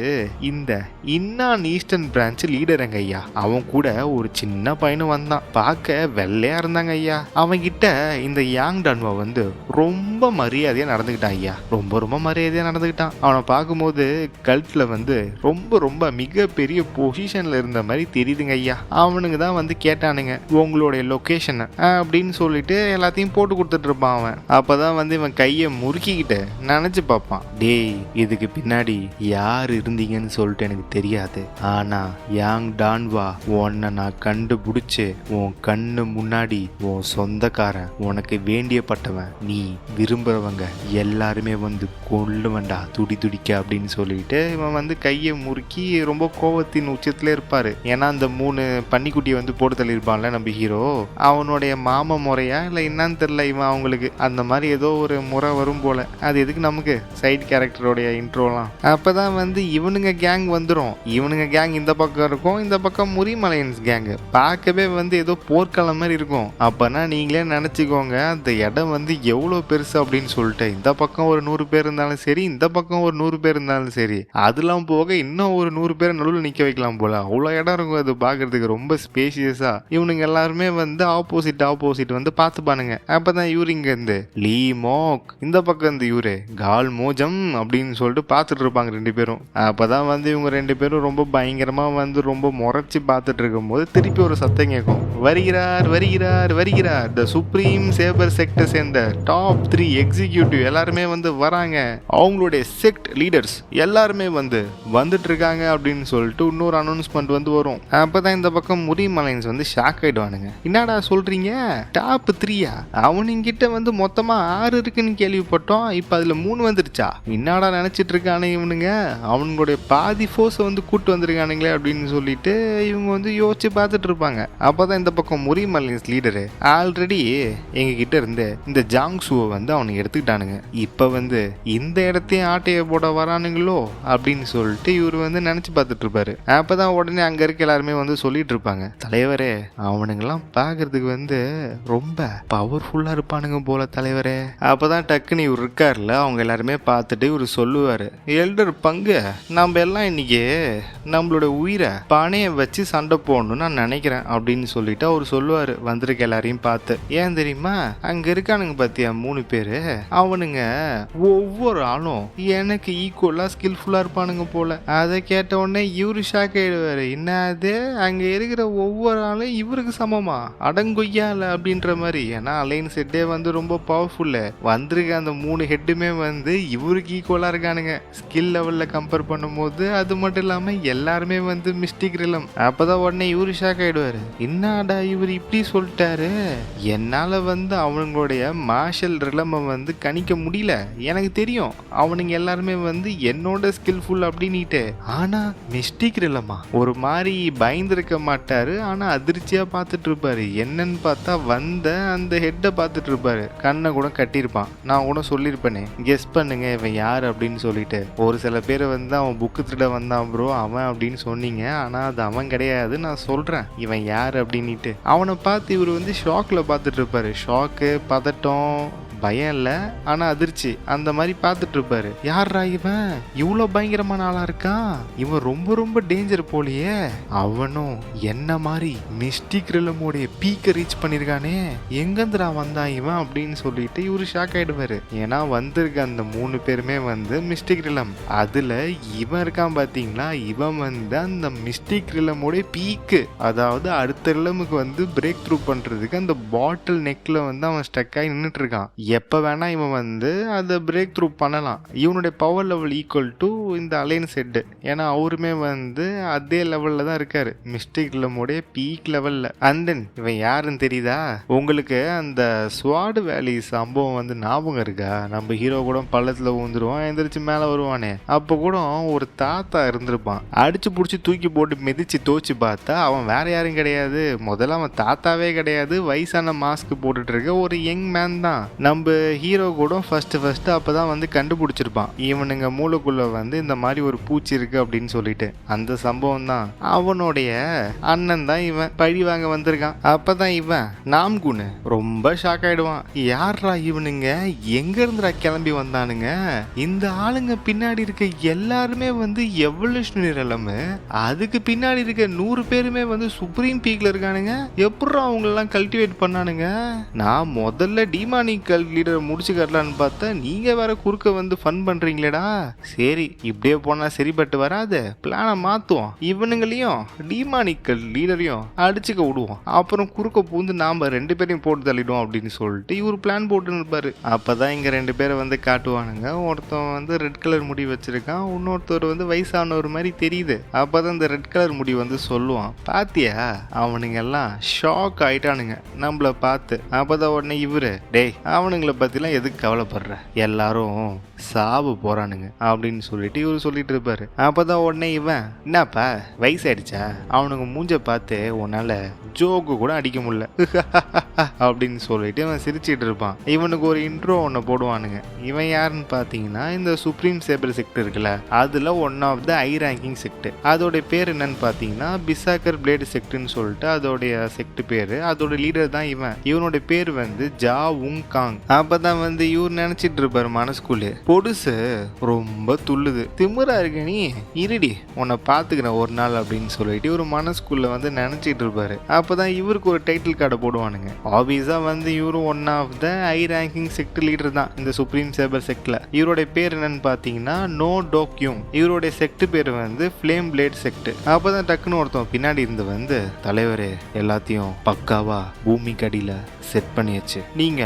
இந்த இன்னான் ஈஸ்டர்ன் பிரான்ச் லீடருங்க ஐயா, அவன் கூட ஒரு சின்ன பையனும் வந்தான், பார்க்க வெள்ளையா இருந்தாங்க ஐயா, அவன் கிட்ட இந்த யாங் டான்வா வந்து ரொம்ப மரியாதையா நடந்துக்கிட்டான் ஐயா, ரொம்ப மரியாதையா நடந்துக்கிட்டான். அவனை பார்க்கும்போது கல்ட்ல வந்து ரொம்ப மிகப்பெரிய பொசிஷன்ல இருந்த மாதிரி தெரியுதுங்க ஐயா. அவனுங்க தான் வந்து கேட்டானுங்க உங்களுடைய லொகேஷன் அப்படின்னு சொல்லிட்டு எல்லாத்தையும் போட்டு கொடுத்துட்டு இருப்பான் அவன். அப்பதான் வந்து இவன் கையை முறுக்கிக்கிட்டு நினைச்சு பார்ப்பான், டேய் இதுக்கு பின்னாடி யார் இருந்தீங்கன்னு சொல்லிட்டு எனக்கு தெரியாது, ஆனா யாங் டான்வா உன்னை நான் கண்டுபிடிச்சு உன் கண்ணு முன்னாடி உன் சொந்தக்காரன், உனக்கு வேண்டியப்பட்டவன், நீ விரும்புறவங்க எல்லாருமே வந்து கொல்லுவண்டா துடிக்க அப்படின்னு சொல்லிட்டு இவன் வந்து கையை முறுக்கி ரொம்ப கோவத்தின் உச்சத்துல இருப்பாரு. ஏன்னா அந்த 3 பன்னிக்குட்டியை வந்து போட்டு தள்ளியிருப்பான்ல நம்ம ஹீரோ, அவனுடைய மாம முறையா இல்லை என்னன்னு தெரியல, இவன் அவங்களுக்கு அந்த மாதிரி ஏதோ ஒரு முறை வரும் போல. அது எதுக்கு நமக்கு சைட் கேரக்டரோடைய இன்ட்ரோலாம். அப்பதான் வந்து இவனுங்க கேங் வந்துடும். இவனுங்க கேங் இந்த பக்கம் இருக்கும், இந்த பக்கம் முறிமலையன்ஸ் கேங். பார்க்கவே வந்து ஏதோ போர்க்களம் மாதிரி இருக்கும். அப்பனா நீங்களே நினைச்சுக்கோங்க அந்த இடம் வந்து எவ்வளோ பெருசு அப்படின்னு சொல்லிட்டு. இந்த பக்கம் ஒரு 100 பேர் இருந்தாலும் சரி, இந்த பக்கம் ஒரு 100 பேர் இருந்தாலும் சரி, அதெல்லாம் போக இன்னும் ஒரு 100 பேர் நடுவில் நிக்க வைக்கலாம் போல, அவ்வளோ இடம் இருக்கும். அது பாக்குறதுக்கு ரொம்ப ஸ்பேசியஸா. இவனுங்க எல்லாருமே வந்து ஆப்போசிட் வந்து பார்த்துப்பானுங்க. அப்பதான் இவரு இங்க இருந்து லீ மோக், இந்த பக்கம் இருந்து இவரு கால் மோஜம் அப்படின்னு சொல்லிட்டு பார்த்துட்டு இருப்பாங்க 2 பேரும். அப்பதான் வந்து இவங்க 2 பேரும் ரொம்ப பயங்கரமா வந்து ரொம்ப முறைச்சு பார்த்துட்டு இருக்கும் போது திருப்பி ஒரு சத்தம் கேட்கும், வருகிறார் த சுப்ரீம் சேபர் செக்டர் சேர்ந்த டாப் 3 எக்ஸிக்யூட்டிவ் எல்லாருமே வந்து வராங்க, அவங்களுடைய செக்ட் லீடர்ஸ் எல்லாருமே வந்து வந்துட்டு இருக்காங்க அப்படின்னு சொல்லிட்டு இன்னொரு அனௌன்ஸ்மெண்ட் வந்து வரும். அப்பதான் இந்த பக்கம் முறிமலைன்ஸ் வந்து ஷாக் ஆயிடுவானுங்க. என்னடா சொல்றீங்க, டாப் 3யா, அவனுங்கிட்ட வந்து மொத்தமா 6 இருக்குன்னு கேள்விப்பட்டோம், இப்ப அதுல 3 வந்துருச்சா, என்னடா நினைச்சிட்டு இருக்கானு இவனுங்க, அவனுங்களுடைய பாதி ஃபோர்ஸ் வந்து கூட்டு வந்திருக்கானுங்களே அப்படின்னு சொல்லிட்டு இவங்க வந்து யோசிச்சு பார்த்துட்டு இருப்பாங்க. அப்பதான் இந்த பக்கம் முறிமலைன்ஸ் லீடரு ஆல்ரெடி எங்க கிட்ட இருந்து இந்த ஜாங்ஸுவை வந்து அவனுக்கு எடுத்துக்கிட்டானுங்க, இப்ப வந்து இந்த இடத்தையும் ஆட்டையை போட வரானுங்களோ அப்படின்னு சொல்லிட்டு இவர் வந்து நினைச்சு பார்த்துட்டு இருப்பாரு. அப்பதான் உடனே அங்க இருக்க எல்லாருமே வந்து சொல்லிட்டு இருப்பாங்க, தலைவரே அவனுங்கெல்லாம் பாக்குறதுக்கு வந்து ரொம்ப பவர்ஃபுல்லா இருப்பானுங்க போல தலைவரே. அப்பதான் டக்குன்னு இவர் இருக்காருல, அவங்க எல்லாருமே பார்த்துட்டு இவர் சொல்லுவாரு, எல்டர் பங்கு நம்ம எல்லாம் இன்னைக்கு நம்மளோட உயிரை பணைய வச்சு சண்டை போடணும்னு நான் நினைக்கிறேன் அப்படின்னு சொல்லிட்டு அவர் சொல்லுவாரு வந்திருக்க எல்லாரையும் பார்த்து. ஏன் தெரியுமா, அங்க இருக்கானுங்க பாத்தியா 3 பேரு, அவனுங்க ஒவ்வொரு ஆளும் எனக்கு ஈக்குவலா ஸ்கில்ஃபுல்லா இருப்பானுங்க போல. அதை கேட்ட உடனே இவரு ஷாக் ஆயிடுவாரு. என்ன அது, அங்க இருக்கிற ஒவ்வொரு ஆளும் இவருக்கு சமமா, அடங்கொய்யால அப்படின்ற மாதிரி. ஏன்னா அலைன்ஸ் ஹெட்டே வந்து ரொம்ப பவர்ஃபுல்லு. வந்திருக்க அந்த 3 ஹெட்டுமே வந்து இவருக்கு ஈக்குவலா இருக்கானுங்க ஸ்கில் லெவல்ல கம்பேர் பண்ணும்போது. அது மட்டும் இல்லாம எல்லாருமே வந்து மிஸ்டிக் ரிலம். அப்பதான் உடனே இவரு ஷாக் ஆயிடுவாரு. என்னடா இவர் இப்படி சொல்லிட்டாரு, என்னால வந்து அவங்களுடைய மார்ஷல் ரிலமை வந்து கணிக்க முடியல. எனக்கு தெரியும் அவனுங்க எல்லாருமே வந்து என்னோட ஸ்கில்ஃபுல் அப்படின்னுட்டு. ஆனா மிஸ்டிக் ரிலமா ஒரு மாதிரி பயந்துருக்க மாட்டாரு. ஆனா அதிர்ச்சியா பார்த்துட்டு இருப்பாரு. என்னன்னு பார்த்தா வந்த அந்த ஹெட்டை பார்த்துட்டு இருப்பாரு. கண்ணை கூட கட்டியிருப்பான். நான் கூட சொல்லியிருப்பேனே, கெஸ் பண்ணுங்க இவன் யார் அப்படின்னு சொல்லிட்டு. ஒரு சில பேர் வந்து அவன் புக்கு திருட வந்தான் ப்ரோ அவன் அப்படின்னு சொன்னீங்க. ஆனா அது அவன் கிடையாது, நான் சொல்றேன் இவன் யார் அப்படின்னுட்டு. அவனை பார்த்து இவர் வந்து ஷாக்ல பார்த்துட்டு இருப்பாரு. ஷாக்கு, பதட்டம், பயம் இல்ல, ஆனா அதிர்ச்சி, அந்த மாதிரி பார்த்துட்டு இருப்பாரு. யாரா இவன் இவ்வளோ பயங்கரமான ஆளா இருக்கான், இவன் ரொம்ப ரொம்ப டேஞ்சர் போலியே, அவனும் என்ன மாதிரி மிஸ்டிக் ரிலமோடைய பீக்க ரீச் பண்ணிருக்கானே, எங்கந்திரா வந்தான் இவன் அப்படின்னு சொல்லிட்டு இவரு ஷாக் ஆயிடுவாரு. ஏன்னா வந்திருக்க அந்த 3 பேருமே வந்து மிஸ்டிக் ரிலம். அதுல இவன் இருக்கான் பாத்தீங்களா, இவன் வந்து அந்த மிஸ்டிக் ரிலமோடைய பீக்கு. அதாவது அடுத்த ரிலமுக்கு வந்து பிரேக் த்ரூ பண்றதுக்கு அந்த பாட்டில் நெக்ல வந்து அவன் ஸ்டக் ஆகி நின்றுட்டு இருக்கான். எப்போ வேணா இவன் வந்து அதை பிரேக் த்ரூ பண்ணலாம். இவனுடைய பவர் லெவல் ஈக்குவல் டு இந்த அலைன்ஸ் ஹெட். ஏன்னா அவருமே வந்து அதே லெவலில் தான் இருக்காரு, மிஸ்டிக் ரிலமோடைய பீக் லெவலில். அண்ட் தென் இவன் யாருன்னு தெரியுதா உங்களுக்கு? அந்த ஸ்வாட் வேலி சம்பவம் வந்து ஞாபகம் இருக்கா? நம்ம ஹீரோ கூட பள்ளத்தில் ஊந்துருவான், எந்திரிச்சு மேலே வருவானே, அப்போ கூட ஒரு தாத்தா இருந்திருப்பான். அடிச்சு பிடிச்சி தூக்கி போட்டு மிதிச்சு தோச்சு பார்த்தா அவன் வேற யாரும் கிடையாது. முதல்ல அவன் தாத்தாவே கிடையாது, வயசான மாஸ்க் போட்டுட்டு இருக்க ஒரு யங் மேன் தான். நம்ம ஹீரோ கூட ஃபர்ஸ்ட் அப்பதான் வந்து கண்டுபிடிச்சிருப்பான் இவனுங்க மூளைக்குள்ள வந்து இந்த மாதிரி ஒரு பூச்சி இருக்கு அப்படின்னு சொல்லிட்டு. அந்த சம்பவம் தான். அவனுடைய அண்ணன் தான் இவன் பழி வாங்க வந்திருக்கான். அப்பதான் இவன் நாம்குன்னு ரொம்ப ஷாக் ஆயிடுவான். யாரா இவனுங்க, எங்க இருந்துடா கிளம்பி வந்தானுங்க, இந்த ஆளுங்க பின்னாடி இருக்க எல்லாருமே வந்து எவல்யூஷனரி ரிலம், அதுக்கு பின்னாடி இருக்க 100 பேருமே வந்து சுப்ரீம் பீக்ல இருக்கானுங்க, எப்படி அவங்களெல்லாம் கல்டிவேட் பண்ணானுங்க? நான் முதல்ல டிமானிக்கல் லீடரை முடிச்சு கட்டலான்னு பார்த்தா நீங்க வேற குறுக்க வந்து ஃபன் பண்றீங்களேடா. சரி இப்படியே போனா சரிப்பட்டு வராது, பிளானை மாத்துவோம், இவனுங்களையும் டிமானிக்கல் லீடரையும் அடிச்சுக்க விடுவோம், அப்புறம் குறுக்க பூந்து நாம 2 பேரையும் போட்டு தள்ளிடுவோம் அப்படின்னு சொல்லிட்டு இவர் பிளான் போட்டு இருப்பாரு. அப்பதான் இங்க 2 பேரை வந்து காட்டுவானுங்க. ஒருத்தன் வந்து ரெட் கலர் முடி வச்சிருக்கான், இன்னொருத்தர் வந்து வயசானவர் மாதிரி தெரியுது. அப்பதான் இந்த ரெட் கலர் முடி வந்து சொல்லுவான், பாத்தியா அவனுங்க எல்லாம் ஷாக் ஆயிட்டானுங்க நம்மள பார்த்து. அப்பதான் உடனே இவரு, டேய் அவனுங்களை பத்திலாம் எதுக்கு கவலைப்படுற, எல்லாரும் சாவு போறானுங்க அப்படின்னு சொல்லிட்டு இவரு சொல்லிட்டு இருப்பாரு. அப்பதான் உடனே இவன், என்னப்பா வயசாயிடுச்சா, அவனுங்க மூஞ்ச பார்த்து உன்னால ஜோக்கு கூட அடிக்க முடியல அப்படின்னு சொல்லிட்டு இவன் சிரிச்சிட்டு இருப்பான். இவனுக்கு ஒரு இன்ட்ரோ ஒன்று போடுவானுங்க. இவன் யாருன்னு பார்த்தீங்கன்னா இந்த சுப்ரீம் சேபர் செக்ட் இருக்குல்ல, அதுல one of the high ranking sect. அதோட பேர் என்னன்னு பார்த்தீங்கன்னா பிசாக்கர் பிளேடு செக்ட்னு சொல்லிட்டு அதோடைய செக்ட் பேரு. அதோட லீடர் தான் இவன். இவனோட பேர் வந்து ஜா உங் காங். அப்பதான் வந்து இவர் நினைச்சிட்டு இருப்பாரு மனசுக்குள்ளே, பொடுசு ரொம்ப துள்ளுது, திமிரா இருக்க நீ, இருடி உன்னை பாத்துக்கிறேன் ஒரு நாள் அப்படின்னு சொல்லிட்டு ஒரு மனசுக்குள்ள வந்து நினைச்சிட்டு இருப்பாரு. அப்பதான் இவருக்கு ஒரு டைட்டில் கார்டை போடுவானுங்க. ஆப்வியஸா வந்து இவரும் one of the high ranking sect leader தான் இந்த சுப்ரீம் சேபர் செக்ட்ல. இவருடைய பேர் என்னன்னு பாத்தீங்கன்னா நோ டோக்யூம். இவருடைய செக்ட் பேர் வந்து ஃப்ளேம் பிளேட் செக்ட். அப்பதான் டக்குன்னு ஒருத்தன் பின்னாடி இருந்து வந்து, தலைவரே எல்லாத்தையும் பக்காவா பூமிக்கு அடியில செட் பண்ணியாச்சு, நீங்க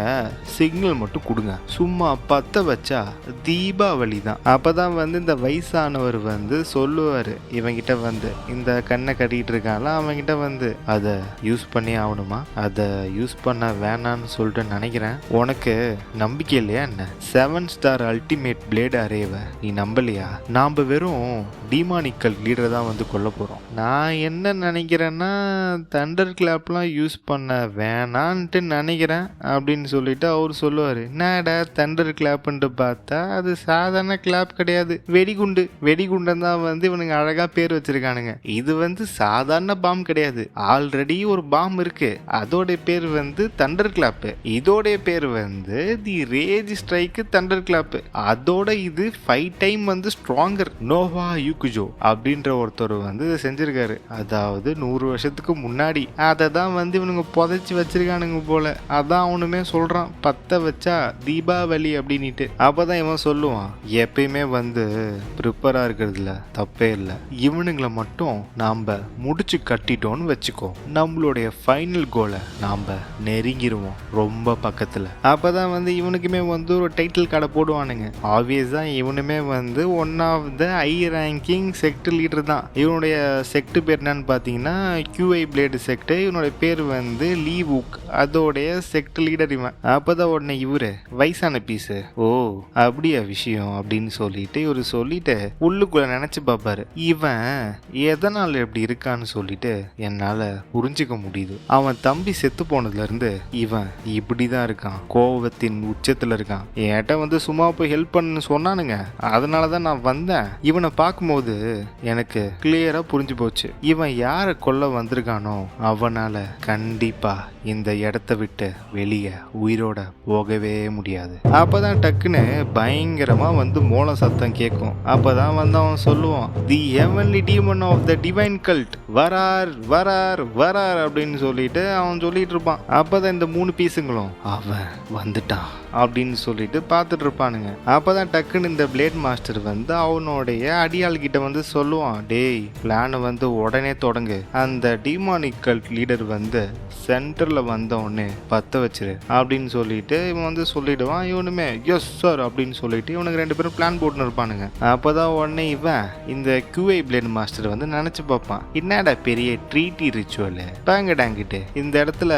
சிக்னல் மட்டும் கொடுங்க, சும்மா பத்த வச்சா தீபாவளி தான். அப்பதான் வந்து இந்த வயசானவர் வந்து சொல்லுவாரு இவங்கிட்ட வந்து, இந்த கண்ணை கட்டிட்டு இருக்கான்ல அவங்கிட்ட வந்து, அதை யூஸ் பண்ணி ஆகணுமா, அதை யூஸ் பண்ண வேணான்னு சொல்லிட்டு நினைக்கிறேன், உனக்கு நம்பிக்கை இல்லையா என்ன, 7 ஸ்டார் அல்டிமேட் பிளேட் அரேவை நீ நம்பலையா, நாம வெறும் டிமானிக்கல் லீடரை தான் வந்து கொல்ல போறோம், நான் என்ன நினைக்கிறேன்னா தண்டர் கிளாப்லாம் யூஸ் பண்ண வேணான்ட்டு நினைக்கிறேன் அப்படின்னு சொல்லிட்டு அவர் சொல்லுவாரு. என்னடா தண்டர் கிளாப்ன்ட்டு பார்த்தா அது சாதாரண கிளாப் கிடையாது, வெடிகுண்டு. வெடிகுண்டன் தான் வந்து இவனுங்க அழகா பேர் வச்சிருக்கானுங்க. இது வந்து சாதாரண பாம் கிடையாது, ஆல்ரெடி ஒரு பாம் இருக்கு, அதோட பேர் வந்து தண்டர் கிளாப். இதோட பேர் வந்து தி ரேஜ் ஸ்ட்ரைக் தண்டர் கிளாப். அதோட இது 5 டைம் வந்து ஸ்ட்ராங்கர், நோவா யூகுஜோ அப்படின்ற ஒருத்தர் வந்து இதை செஞ்சிருக்காரு. அதாவது 100 வருஷத்துக்கு முன்னாடி. அதை தான் வந்து இவனுங்க புதைச்சி வச்சிருக்கானுங்க போல. அதான் அவனுமே சொல்றான், 10 பத்த வச்சா தீபாவளி அப்படின்னுட்டு. அப்பதான் இவன் சொல்லுவான், எப்பயுமே வந்து ப்ரிப்பரா இருக்கிறதுல தப்பே இல்லை, இவனுங்களை மட்டும் நாம முடிச்சு கட்டிட்டோம்னு வச்சுக்கோ, நம்மளுடைய ஃபைனல் கோலை நாம நெருங்கிடுவோம் ரொம்ப பக்கத்துல. அப்பதான் வந்து இவனுக்குமே வந்து ஒரு டைட்டில் கடை போடுவானுங்க. ஆப்வியஸா இவனுமே வந்து one of the high ranking sect leader தான். இவனுடைய செக்ட் பேர் என்னன்னு பார்த்தீங்கன்னா QI பிளேடு செக்ட். இவனுடைய பேர் வந்து லீ வுக், அதோடைய செக்ட் லீடர் இவன். அப்பதான் உடனே இவரு வயசான பீஸு, ஓ அப்படியா விஷயம் அப்படின்னு சொல்லிட்டு இவரு சொல்லிட்டு உள்ளுக்குள்ள நினைச்சு பார்ப்பாரு, இவன் எதனால எப்படி இருக்கான்னு சொல்லிட்டு என்னால புரிஞ்சுக்க முடியுது. அவன் தம்பி செத்து போனதுல இருந்து இவன் இப்படிதான் இருக்கான், கோபத்தின் உச்சத்துல இருக்கான். என்கிட்ட வந்து சும்மா போய் ஹெல்ப் பண்ணு சொன்னானுங்க, அதனாலதான் நான் வந்தேன். இவனை பார்க்கும்போது எனக்கு கிளியரா புரிஞ்சு போச்சு, இவன் யாரை கொல்ல வந்திருக்கானோ அவனால கண்டிப்பா இந்த இடத்த விட்டு வெளியே உயிரோட போகவே முடியாது. அப்பதான் டக்குன்னு பயங்கரமா வந்து மோள சத்தம் கேட்கும். அப்பதான் வந்து அவன் சொல்லுவான், the heavenly demon of the divine cult வரார் வரார் வரார் அப்படின்னு சொல்லிட்டு அவன் சொல்லிட்டு இருப்பான். அப்பதான் இந்த 3 பீஸுங்களும் அவன் வந்துட்டான் அப்படின்னு சொல்லிட்டு பார்த்துட்டு இருப்பானுங்க. அப்பதான் டக்குன்னு இந்த பிளேட் மாஸ்டர் வந்து அவனுடைய அடியாள் கிட்ட வந்து சொல்லுவான், டேய் பிளானை வந்து உடனே தொடங்கு, அந்த டிமானிக் கல்ட் லீடர் வந்து சென்டர்ல வந்த உடனே பத்த வச்சிரு அப்படின்னு சொல்லிட்டு இவன் வந்து சொல்லிடுவான். இவனுமே எஸ் சார் அப்படின்னு சொல்லிட்டு இவனுக்கு 2 பேரும் பிளான் போட்டுன்னு இருப்பானுங்க. அப்பதான் உடனே இவன் இந்த QI பிளேட் மாஸ்டர் வந்து நினைச்சு பார்ப்பான், என்னடா பெரிய ட்ரீட்டி ரிச்சுவல் டாங்கிட்டு, இந்த இடத்துல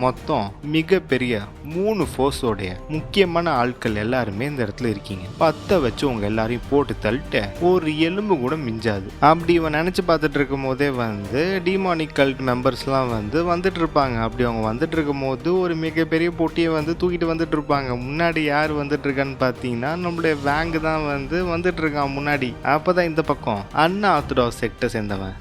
மொத்தம் மிகப்பெரிய 3 ஃபோர்ஸோடைய முக்கியமான ஆட்கள் எல்லாருமே இந்த இடத்துல இருக்கீங்க, பத்த வச்சு உங்க எல்லாரையும் போட்டு தள்ளிட்டு ஒரு எலும்பு கூட மிஞ்சாது. அப்படி இவன் நினைச்சு பார்த்துட்டு இருக்கும் போதே வந்து டிமானிக் கல்ட் மெம்பர்ஸ்லாம் வந்து வந்துட்டு இருப்பாங்க. அப்படி அவங்க வந்துட்டு இருக்கும் போது ஒரு மிகப்பெரிய பொட்டியை வந்து தூக்கிட்டு வந்துட்டு இருப்பாங்க. முன்னாடி யார் வந்துட்டு இருக்கான்னு பார்த்தீங்கன்னா நம்மளுடைய வேங்கு தான் வந்து வந்துட்டு இருக்கான் முன்னாடி. அப்பதான் இந்த பக்கம் அன்ஆர்த்தடாக்ஸ் செக்டை சேர்ந்தவன்,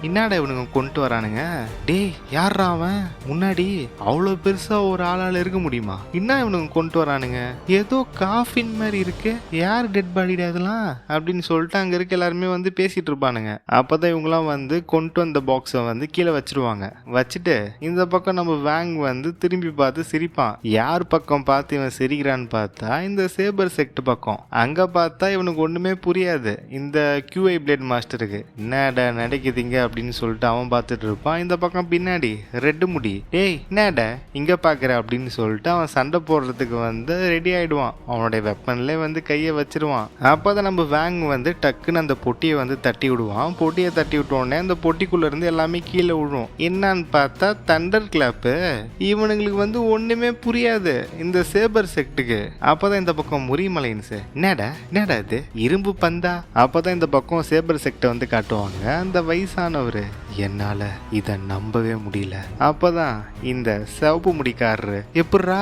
என்னடா இவனுங்க கொண்டு வரானுங்க, டேய் யாரா அவன் முன்னாடி அவ்வளோ பெருசா ஒரு ஆளால இருக்க முடியுமா, என்ன இவனுங்க கொண்டு வரானுங்க, ஏதோ காஃபின் மாதிரி இருக்கு, யார் டெட் பாடிடா இதெல்லாம் அப்படின்னு சொல்லிட்டு அங்க இருக்க எல்லாருமே வந்து பேசிட்டு இருப்பானுங்க. அப்பதான் இவங்கெல்லாம் வந்து கொண்டு வந்த பாக்ஸை வந்து கீழே வச்சிருவாங்க. வச்சுட்டு இந்த பக்கம் நம்ம வேங் வந்து திரும்பி பார்த்து சிரிப்பான். யார் பக்கம் பார்த்து இவன் சிரிக்கிறான்னு பார்த்தா இந்த சேபர் செக்ட் பக்கம். அங்க பார்த்தா இவனுக்கு ஒண்ணுமே புரியாது இந்த QI பிளேட் மாஸ்டருக்கு, என்னடா நடக்குதுங்க அப்படின்னு சொல்லிட்டு அவன் பார்த்துட்டு இருப்பான். இந்த பக்கம் பின்னாடி ரெட்டு முடி, ஏய் என்னடா இங்க பாக்குற அப்படின்னு சொல்லிட்டு அவன் சண்டை போடுறதுக்கு வந்து ரெடி ஆயிடுவான். அவனுடைய வெப்பன்ல வந்து கையை வச்சிருவான். அப்பதான் நம்ம வேங் வந்து டக்குன்னு அந்த பொட்டியை வந்து தட்டி விடுவான். பொட்டியை தட்டி விட்டோடனே அந்த பொட்டிக்குள்ள இருந்து எல்லாமே கீழே விழும். என்னன்னு பார்த்தா தண்டர் கிளாப்பு. இவனுங்களுக்கு வந்து ஒண்ணுமே புரியாது இந்த சேபர் செக்டுக்கு. அப்பதான் இந்த பக்கம் முறிமலைன்ஸ், என்னடா இது இரும்பு பந்தா. அப்பதான் இந்த பக்கம் சேபர் செக்டை வந்து காட்டுவாங்க. அந்த வயசானவரு, என்னால இத நம்பவே முடியல. அப்பதான் இந்த சிவப்பு முடிக்காரரு, எப்படா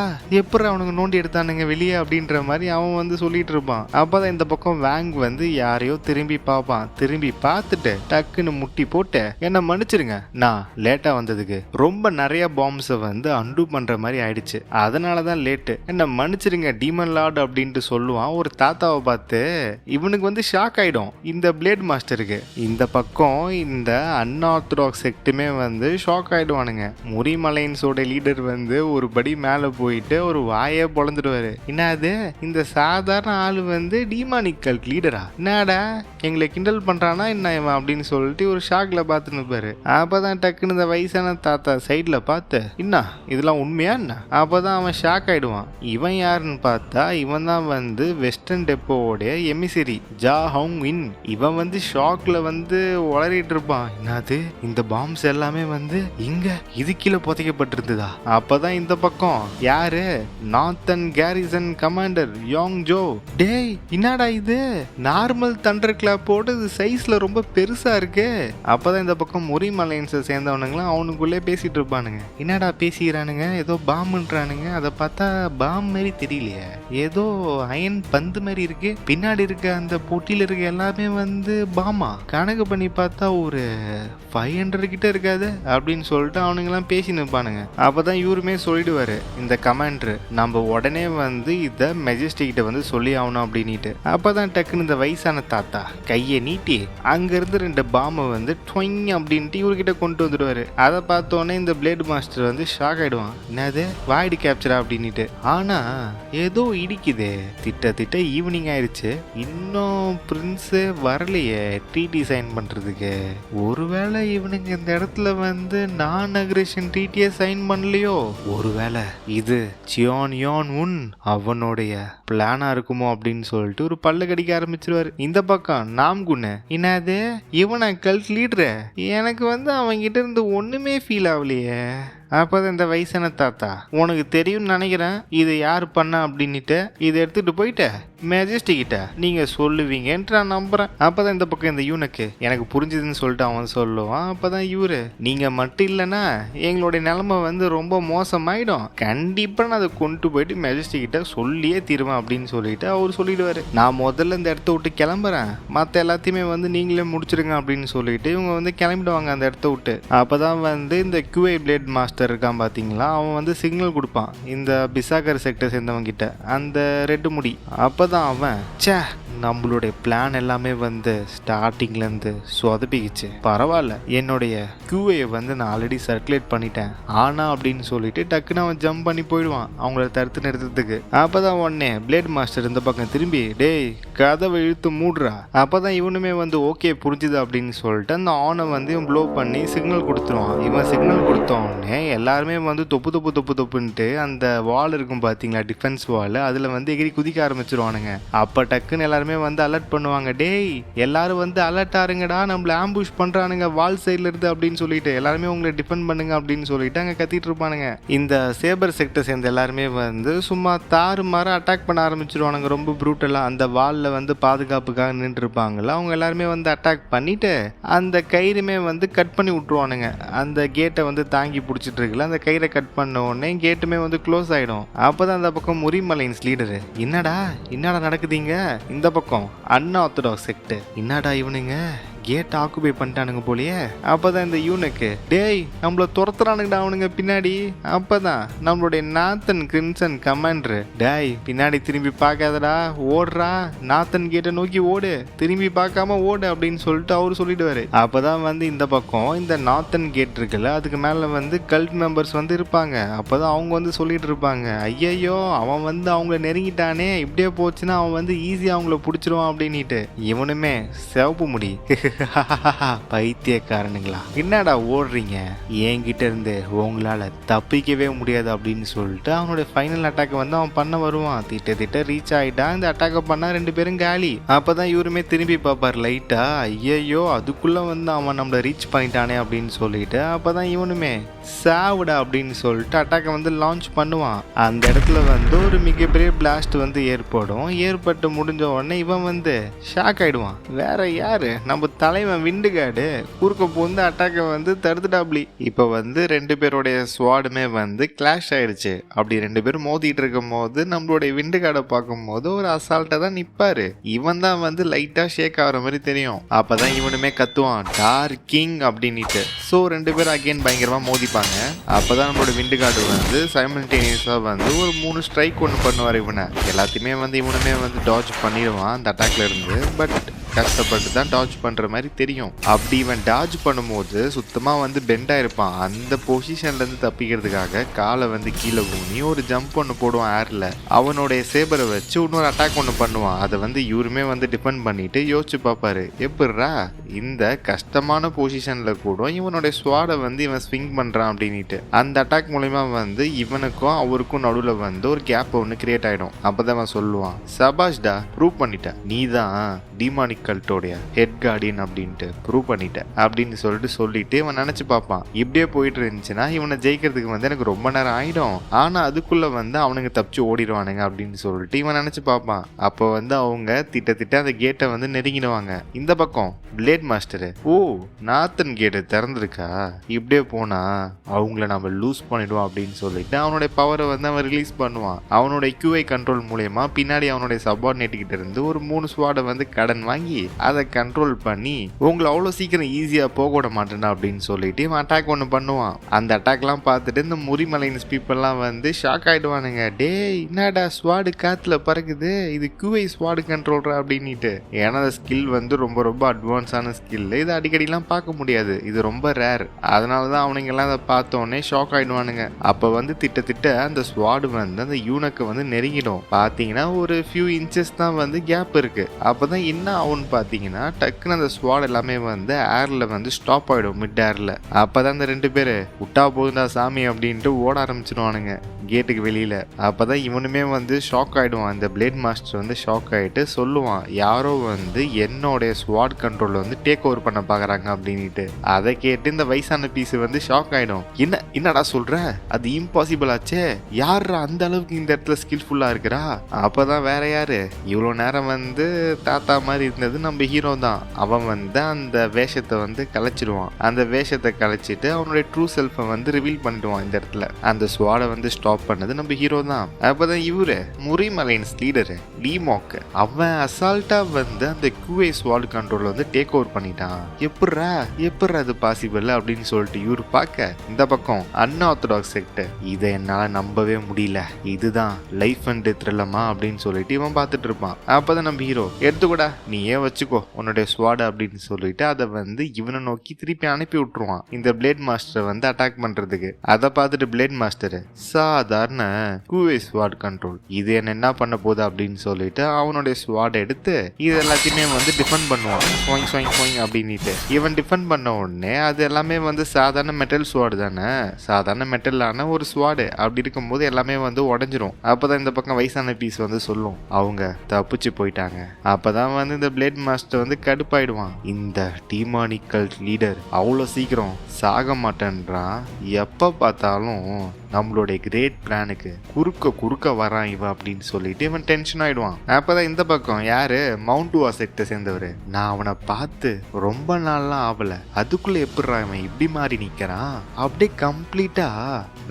அவனுங்க நோண்டி எடுத்தானுங்க வெளியே அப்படின்ற மாதிரி அவன் வந்து சொல்லிட்டு இருப்பான். அப்பதான் இந்த பக்கம் வேங் வந்து யாரையோ திரும்பி பார்ப்பான். திரும்பி பார்த்துட்டு டக்குன்னு முட்டி போட்டு, என்ன மன்னிச்சிருங்க, நான் லேட்டா வந்ததுக்கு ரொம்ப நிறைய பாம்ஸை வந்து அண்டு பண்ற மாதிரி ஆயிடுச்சு, அதனாலதான் லேட்டு, என்ன மன்னிச்சிருங்க டீமன் லார்ட் அப்படின்ட்டு சொல்லுவான். ஒரு தாத்தாவை பார்த்து இவனுக்கு வந்து ஷாக் ஆயிடும் இந்த பிளேட் மாஸ்டருக்கு. இந்த பக்கம் இந்த அன்ஆர்த்தடாக்ஸ் செக்ட்டுமே வந்து ஷாக் ஆயிடுவானுங்க. முறிமலைன்ஸோட லீடர் வந்து ஒரு படி மேல போயிட்டு ஒரு வாயை பொழந்துடுவாரு. என்னது இந்த சாதாரண ஆளு வந்து டிமானிக் கல்ட் லீடரா, என்னடா எங்களை கிண்டல் பண்றானா என்ன இவன் அப்படின்னு சொல்லிட்டு ஒரு ஷாக்ல பார்த்துன்னு இருப்பாரு. அப்பதான் டக்குன்னு இந்த வயசான தாத்தா சைட்ல பார்த்து, என்ன இதெல்லாம் உண்மையா என்ன? அப்பதான் அவன் ஷாக் ஆயிடுவான். இவன் யாருன்னு பார்த்தா இவன் தான் வந்து வெஸ்டர்ன் டெப்போடைய எமிசரி ஜா ஹவுங் இன். இவன் வந்து ஷாக்ல வந்து உளறிட்டு இருப்பான். என்னது இந்த பாம்ஸ் எல்லாமே வந்து இங்க இது கீழே புதைக்கப்பட்டிருந்ததா? அப்பதான் இந்த பக்கம் யாரு, northern Garrison commander Yong Joe, டேய் என்னடா இது நார்மல் தண்டர் கிளாப்போட இது சைஸ்ல ரொம்ப பெருசா இருக்கு. அப்பதான் இந்த பக்கம் முறிமலைன்ஸை சேர்ந்தவனுங்களாம் அவனுக்குள்ளே பேசிட்டு இருப்பானுங்க. என்னடா பேசிக்கிறானுங்க, ஏதோ பாம்புன்றானுங்க, அதை பார்த்தா பாம் மாதிரி தெரியலையே, ஏதோ அயன் பந்து மாதிரி இருக்கு, பின்னாடி இருக்க அந்த பொட்டியில இருக்க எல்லாமே வந்து பாமா, கணக்கு பண்ணி பார்த்தா ஒரு 500 கிட்ட இருக்காது அப்படின்னு சொல்லிட்டு அவனுங்கெல்லாம் பேசி நிற்பானுங்க. அப்பதான் இவருமே சொல்லிடுவாரு இந்த கமாண்டர், நம்ம உடனே வந்து இதை மெஜஸ்டிக் கிட்ட வந்து சொல்லி ஆகணும் அப்படின்ட்டு. அப்பதான் டக்குன்னு இந்த வயசான தாத்தா கையை நீட்டி அங்கிருந்து 2 பாம்பை வந்து டொய்ங் அப்படின்ட்டு இவர்கிட்ட கொண்டு வந்துடுவாரு. அதை பார்த்தோன்னே இந்த பிளேட் மாஸ்டர் வந்து ஷாக் ஆயிடுவான். என்னது வாய்டு கேப்சரா அப்படின்ட்டு. ஆனா ஏதோ இடிக்குதே. திட்ட ஈவினிங் ஆயிடுச்சு, இன்னும் பிரின்ஸ் வரலையே ட்ரீட்டி சைன் பண்றதுக்கு. ஒருவேளை இவனுங்க இந்த இடத்துல வந்து நான் அக்ரேஷன் ட்ரீட்டியை சைன் பண்ணலையோ? ஒருவேளை இது சியான் யான் உன் அவனுடைய பிளானா இருக்குமோ அப்படின்னு சொல்லிட்டு ஒரு பல்ல கடிக்க ஆரம்பிச்சிருவாரு. இந்த பக்கம் நாம்குன்னு, என்னது இவனை கல்ட் லீடரு, எனக்கு வந்து அவன்கிட்ட இருந்து ஒண்ணுமே ஃபீல் ஆகலையே. அப்போதான் இந்த வயசான தாத்தா, உனக்கு தெரியும்னு நினைக்கிறேன் இது யார் பண்ண அப்படின்ட்டு, இதை எடுத்துட்டு போயிட்ட மெஜஸ்டிக் கிட்ட நீங்க சொல்லுவீங்கன்ட்டு நான் நம்புறேன். அப்பதான் இந்த பக்கம் இந்த யூனுக்கு எனக்கு புரிஞ்சுதுன்னு சொல்லிட்டு அவன் சொல்லுவான். அப்பதான் இவரு, நீங்க மட்டும் இல்லைன்னா எங்களுடைய நிலைமை வந்து ரொம்ப மோசமாயிடும், கண்டிப்பா நான் அதை கொண்டு போயிட்டு மெஜஸ்டிக் கிட்ட சொல்லியே தீருவேன் அப்படின்னு சொல்லிட்டு அவர் சொல்லிடுவாரு. நான் முதல்ல இந்த இடத்த விட்டு கிளம்புறேன், மற்ற எல்லாத்தையுமே வந்து நீங்களே முடிச்சிருங்க அப்படின்னு சொல்லிட்டு இவங்க வந்து கிளம்பிடுவாங்க அந்த இடத்த விட்டு. அப்பதான் வந்து இந்த QI பிளேட் மாஸ்டர் இருக்கான் பாத்தீங்களா, அவன் வந்து சிக்னல் கொடுப்பான் இந்த பிசாகர் செக்டர் சேர்ந்தவங்க கிட்ட, அந்த ரெட்டு முடி. அப்பதான் அவன், சே நம்மளுடைய பிளான் எல்லாமே வந்து ஸ்டார்டிங்ல இருந்து சொதப்பிக்கிச்சு, பரவாயில்ல என்னுடைய QA வந்து நான் ஆல்ரெடி சர்க்குலேட் பண்ணிட்டேன் ஆனா அப்படின்னு சொல்லிட்டு டக்குன்னு அவன் ஜம்ப் பண்ணி போயிடுவான் அவங்கள தடுத்து நிறுத்தத்துக்கு. அப்பதான் உடனே பிளேட் மாஸ்டர் இந்த பக்கம் திரும்பி, டேய் கதவை இழுத்து மூடுறா. அப்பதான் இவனுமே வந்து ஓகே புரிஞ்சுது அப்படின்னு சொல்லிட்டு அந்த ஆனை வந்து இவன் ப்ளோ பண்ணி சிக்னல் கொடுத்துருவான். இவன் சிக்னல் கொடுத்த உடனே எல்லாருமே வந்து தொப்புன்ட்டு அந்த வால் இருக்கும் பாத்தீங்களா, டிஃபென்ஸ் வால், அதுல வந்து எகிரி குதிக்க ஆரம்பிச்சிருவானுங்க. அப்ப டக்குன்னு எல்லாருமே வந்து அலர்ட் பண்ணுவாங்க, டேய் எல்லாரும் வந்து அலர்ட் ஆருங்கடா, நம்மள ஆம்புஷ் பண்றானுங்க வால் சைட்ல இருந்து அப்படின்னு சொல்லிட்டு, எல்லாருமே உங்களை டிஃபெண்ட் பண்ணுங்க அப்படின்னு சொல்லிட்டு அங்க கத்திட்டு இருப்பானுங்க. இந்த சேபர் செக்டர் சேர்ந்த எல்லாருமே வந்து சும்மா தாறு மாற அட்டாக் பண்ண ஆரம்பிச்சிருவானுங்க ரொம்ப ப்ரூட்டலா. அந்த வால்ல வந்து பாதுகாப்புக்காக நின்று இருப்பாங்கல்ல, அவங்க எல்லாருமே வந்து அட்டாக் பண்ணிட்டு அந்த கயிறுமே வந்து கட் பண்ணி விட்டுருவானுங்க. அந்த கேட்டை வந்து தாங்கி பிடிச்சிட்டு இருக்குல்ல, அந்த கயிறை கட் பண்ண உடனே கேட்டுமே வந்து க்ளோஸ் ஆயிடும். அப்பதான் அந்த பக்கம் முரிமலைன்ஸ் லீடரு, என்னடா நடக்குதுங்க? இந்த பக்கம் அன்ஆர்த்தடாக்ஸ் செக்டர், என்னடா இவனுங்க கேட் ஆக்குபை பண்ணிட்டானுங்க போலயே. அப்பதான் இந்த யூனுக்கு, டேய் நம்மள துரத்துறானுங்கடா அவனுங்க பின்னாடி. அப்பதான் நம்மளுடைய நாத்தன் கிரிம்சன் கமாண்டர், டேய் பின்னாடி திரும்பி பார்க்காதடா, ஓடுறா, நாத்தன் கேட்டை நோக்கி ஓடு, திரும்பி பார்க்காம ஓடு அப்படின்னு சொல்லிட்டு அவரு சொல்லிடுவாரு. அப்பதான் வந்து இந்த பக்கம் இந்த நாத்தன் கேட் இருக்குல்ல, அதுக்கு மேல வந்து கல்ட் மெம்பர்ஸ் வந்து இருப்பாங்க. அப்பதான் அவங்க வந்து சொல்லிட்டு இருப்பாங்க, ஐயையோ அவன் வந்து அவங்கள நெருங்கிட்டானே, இப்படியே போச்சுன்னா அவன் வந்து ஈஸியா அவங்கள பிடிச்சிருவான் அப்படின்ட்டு. இவனுமே சிவப்பு முடி, பைத்தியக்காரனுங்களா என்னடா ஓடுறீங்க, என்கிட்ட இருந்து உங்களால தப்பிக்கவே முடியாது அப்படின்னு சொல்லிட்டு அவனுடைய ஃபைனல் அட்டாக் வந்து அவன் பண்ண வருவான். திட்ட ரீச் ஆயிட்டான். இந்த அட்டாக் பண்ணா 2 பேரும் காலி. அப்பதான் இவருமே திரும்பி பார்ப்பார் லைட்டா, ஐயோ அதுக்குள்ள வந்து அவன் நம்மள ரீச் பண்ணிட்டானே அப்படின்னு சொல்லிட்டு. அப்பதான் இவனுமே சாவுடா அப்படின்னு சொல்லிட்டு அட்டாக்கை வந்து லான்ச் பண்ணுவான். அந்த இடத்துல வந்து ஒரு மிகப்பெரிய பிளாஸ்ட் வந்து ஏற்பட்டு முடிஞ்ச உடனே இவன் வந்து ஷாக் ஆயிடுவான். வேற யாரு, நம்ம தலைவன் விண்டுகாடு குறுக்க போந்து அட்டாக்கை வந்து தடுத்துட்டாப்ளி. இப்ப வந்து 2 பேருடைய ஸ்வாடுமே வந்து கிளாஷ் ஆயிடுச்சு. அப்படி 2 பேரும் மோதிட்டு இருக்கும் போது நம்மளுடைய விண்டுகாடை பார்க்கும் போது ஒரு அசால்ட்டா தான் நிப்பாரு. இவன் தான் வந்து லைட்டா ஷேக் ஆகிற மாதிரி தெரியும். அப்பதான் இவனுமே கத்துவான், டார்க் கிங் அப்படின்ட்டு. ஸோ 2 பேரும் அகைன் பயங்கரமா மோதிப்பாங்க. அப்பதான் நம்மளோட விண்டுகாடு வந்து சைமல்டேனியஸா வந்து ஒரு 3 ஸ்ட்ரைக் ஒன்று பண்ணுவார். இவனை எல்லாத்தையுமே வந்து இவனுமே வந்து டாஜ் பண்ணிடுவான் அந்த அட்டாக்ல இருந்து. பட் கஷ்டப்பட்டு தான் டாஜ் பண்ற மாதிரி தெரியும். அப்படி இவன் டாஜ் பண்ணும்போது சுத்தமா வந்து பெண்டா இருப்பான். அந்த பொசிஷன்ல இருந்து தப்பிக்கிறதுக்காக காலை வந்து கீழே ஊனி ஒரு ஜம்ப் ஒன்று போடுவான் ஏர்ல. அவனுடைய சேபரை வச்சு இன்னொரு அட்டாக் ஒன்று பண்ணுவான். அதை வந்து இவருமே வந்து டிஃபெண்ட் பண்ணிட்டு யோசிச்சு பார்ப்பாரு, எப்படிரா இந்த கஷ்டமான பொசிஷன்ல கூட இவனுடைய ஸ்வாடை வந்து இவன் ஸ்விங் பண்றான் அப்படின்ட்டு. அந்த அட்டாக் மூலயமா வந்து இவனுக்கும் அவருக்கும் நடுவில் வந்து ஒரு கேப் ஒன்று கிரியேட் ஆயிடும். அப்பதான் அவன் சொல்லுவான், சபாஷ்டா ப்ரூவ் பண்ணிட்ட, நீ தான் டிமானிக் கல்ட்டோடைய ஹெட் கார்டியன் அப்படின்ட்டு ப்ரூவ் பண்ணிட்ட அப்படின்னு சொல்லிட்டு இவன் நினைச்சு பார்ப்பான். இப்படியே போயிட்டு இருந்துச்சுன்னா இவனை ஜெயிக்கிறதுக்கு வந்து எனக்கு ரொம்ப நேரம் ஆயிடும், ஆனா அதுக்குள்ள வந்து அவனுங்க தப்பிச்சு ஓடிடுவானுங்க அப்படின்னு சொல்லிட்டு இவன் நினைச்சு பார்ப்பான். அப்போ வந்து அவங்க திட்ட அந்த கேட்டை வந்து நெருங்கிடுவாங்க. இந்த பக்கம் பிளேட் மாஸ்டர், ஓ நாத்தன் கேட்டு திறந்துருக்கா, இப்படியே போனா அவங்கள நம்ம லூஸ் பண்ணிடுவோம் அப்படின்னு சொல்லிட்டு அவனுடைய பவரை வந்து அவன் ரிலீஸ் பண்ணுவான். அவனுடைய QI கண்ட்ரோல் மூலயமா பின்னாடி அவனுடைய சப்பார்டினேட் கிட்ட இருந்து ஒரு 3 ஸ்வாடை வந்து கடன் வாங்கி வாங்கி அதை கண்ட்ரோல் பண்ணி உங்களை அவ்வளோ சீக்கிரம் ஈஸியாக போக விட மாட்டேன்னா அப்படின்னு சொல்லிட்டு இவன் அட்டாக் ஒன்று பண்ணுவான். அந்த அட்டாக்லாம் பார்த்துட்டு இந்த முரிமலைன்ஸ் பீப்புளெலாம் வந்து ஷாக் ஆகிடுவானுங்க. டே என்னடா ஸ்வாடு காற்றுல பறக்குது, இது QI ஸ்வாடு கண்ட்ரோல்ரா அப்படின்ட்டு. ஏன்னா அந்த ஸ்கில் வந்து ரொம்ப ரொம்ப அட்வான்ஸான ஸ்கில், இது அடிக்கடிலாம் பார்க்க முடியாது, இது ரொம்ப ரேர். அதனால தான் அவனுங்கெல்லாம் அதை பார்த்தோன்னே ஷாக் ஆகிடுவானுங்க. அப்போ வந்து திட்ட அந்த ஸ்வாடு வந்து அந்த யூனக்கு வந்து நெருங்கிடும். பார்த்தீங்கன்னா ஒரு ஃபியூ இன்ச்சஸ் தான் வந்து கேப் இருக்கு. அப்போதான் என்ன ஆகும்னு பார்த்தீங்கன்னா டக்குன்னு அந்த ஸ்வாட் எல்லாமே வந்து ஏர்ல வந்து ஸ்டாப் ஆகிடும், மிட் ஏர்ல. அப்போதான் அந்த 2 பேர் விட்டா போதுண்டா சாமி அப்படின்ட்டு ஓட ஆரம்பிச்சிடுவானுங்க கேட்டுக்கு வெளியில. அப்போதான் இவனுமே வந்து ஷாக் ஆகிடுவான். அந்த பிளேட் மாஸ்டர் வந்து ஷாக் ஆகிட்டு சொல்லுவான், யாரோ வந்து என்னோடைய ஸ்வாட் கண்ட்ரோல் வந்து டேக் ஓவர் பண்ண பார்க்குறாங்க அப்படின்ட்டு. அதை கேட்டு இந்த வயசான பீஸ் வந்து ஷாக் ஆகிடும். என்னடா சொல்ற, அது இம்பாசிபிள் ஆச்சே, யாரா அந்த அளவுக்கு இந்த இடத்துல ஸ்கில்ஃபுல்லா இருக்கிறா? அப்பதான் வேற யாரு, இவ்வளோ நேரம் வந்து தாத்தா மாதிரி இருந்தது நம்ம ஹீரோ தான். அவன் வந்து அந்த வேஷத்தை வந்து கலைச்சிடுவான். அந்த வேஷத்தை கலைச்சிட்டு அவனுடைய ட்ரூ செல்ஃபை வந்து ரிவீல் பண்ணிடுவான் இந்த இடத்துல. அந்த ஸ்வாடை வந்து ஸ்டாப் பண்ணது நம்ம ஹீரோ தான். அப்பதான் இவரு முரிமலைன்ஸ் லீடரு டிமாக், அவன் அசால்ட்டா வந்து அந்த QA ஸ்வாட் கண்ட்ரோல் வந்து டேக் ஓவர் பண்ணிட்டான். எப்பட்றா அது பாசிபிள் அப்படின்னு சொல்லிட்டு இவரு பார்க்க, இந்த பக்கம் அன்ஆர்த்தடாக்ஸ் செக்ட், இதை என்னால நம்பவே முடியல, இதுதான் லைஃப் அண்ட் டெத் த்ரில்லமா அப்படின்னு சொல்லிட்டு இவன் பார்த்துட்டு இருப்பான். அப்பதான் நம்ம ஹீரோ, எடுத்துக்கூடா நீ ஏன் வச்சுக்கோ உன்னுடைய ஸ்வாட் அப்படின்னு சொல்லிட்டு அதை வந்து இவனை நோக்கி திருப்பி அனுப்பி விட்டுருவான் இந்த பிளேட் மாஸ்டரை வந்து அட்டாக் பண்றதுக்கு. அதை பார்த்துட்டு பிளேட் மாஸ்டர், சாதாரண QA ஸ்வாட் கண்ட்ரோல், இது என்ன பண்ண போகுது அப்படின்னு சொல்லிட்டு அவனுடைய ஸ்வாட் எடுத்து இது எல்லாத்தையுமே வந்து டிஃபெண்ட் பண்ணுவான் அப்படின்ட்டு. இவன் டிஃபெண்ட் பண்ண உடனே அது எல்லாமே வந்து சாதாரண மெட்டல் ஸ்வாடு தானே, சாதாரண மெட்டலான ஒரு ஸ்வாடு, அப்படி இருக்கும்போது எல்லாமே வந்து உடஞ்சிரும். அப்பதான் இந்த பக்கம் வயசான பீஸ் வந்து சொல்லும், அவங்க தப்பிச்சு போயிட்டாங்க. அப்பதான் வந்து இந்த பிளேட் மாஸ்டர் வந்து கடுப்பாயிடுவான். இந்த டீமானிக்கல் லீடர் அவ்வளோ சீக்கிரம் சாக மாட்டேன்றான், எப்ப பார்த்தாலும் நம்மளுடைய கிரேட் பிளானுக்கு குறுக்க வரான் இவன் அப்படின்னு சொல்லிட்டு இவன் டென்ஷன் ஆயிடுவான். அப்பதான் இந்த பக்கம் யாரு, மவுண்ட்வா செக்டை சேர்ந்தவர், நான் அவனை பார்த்து ரொம்ப நாள்லாம் ஆகல, அதுக்குள்ள எப்படிறா இவன் இப்படி மாறி நிக்கிறான், அப்படியே கம்ப்ளீட்டா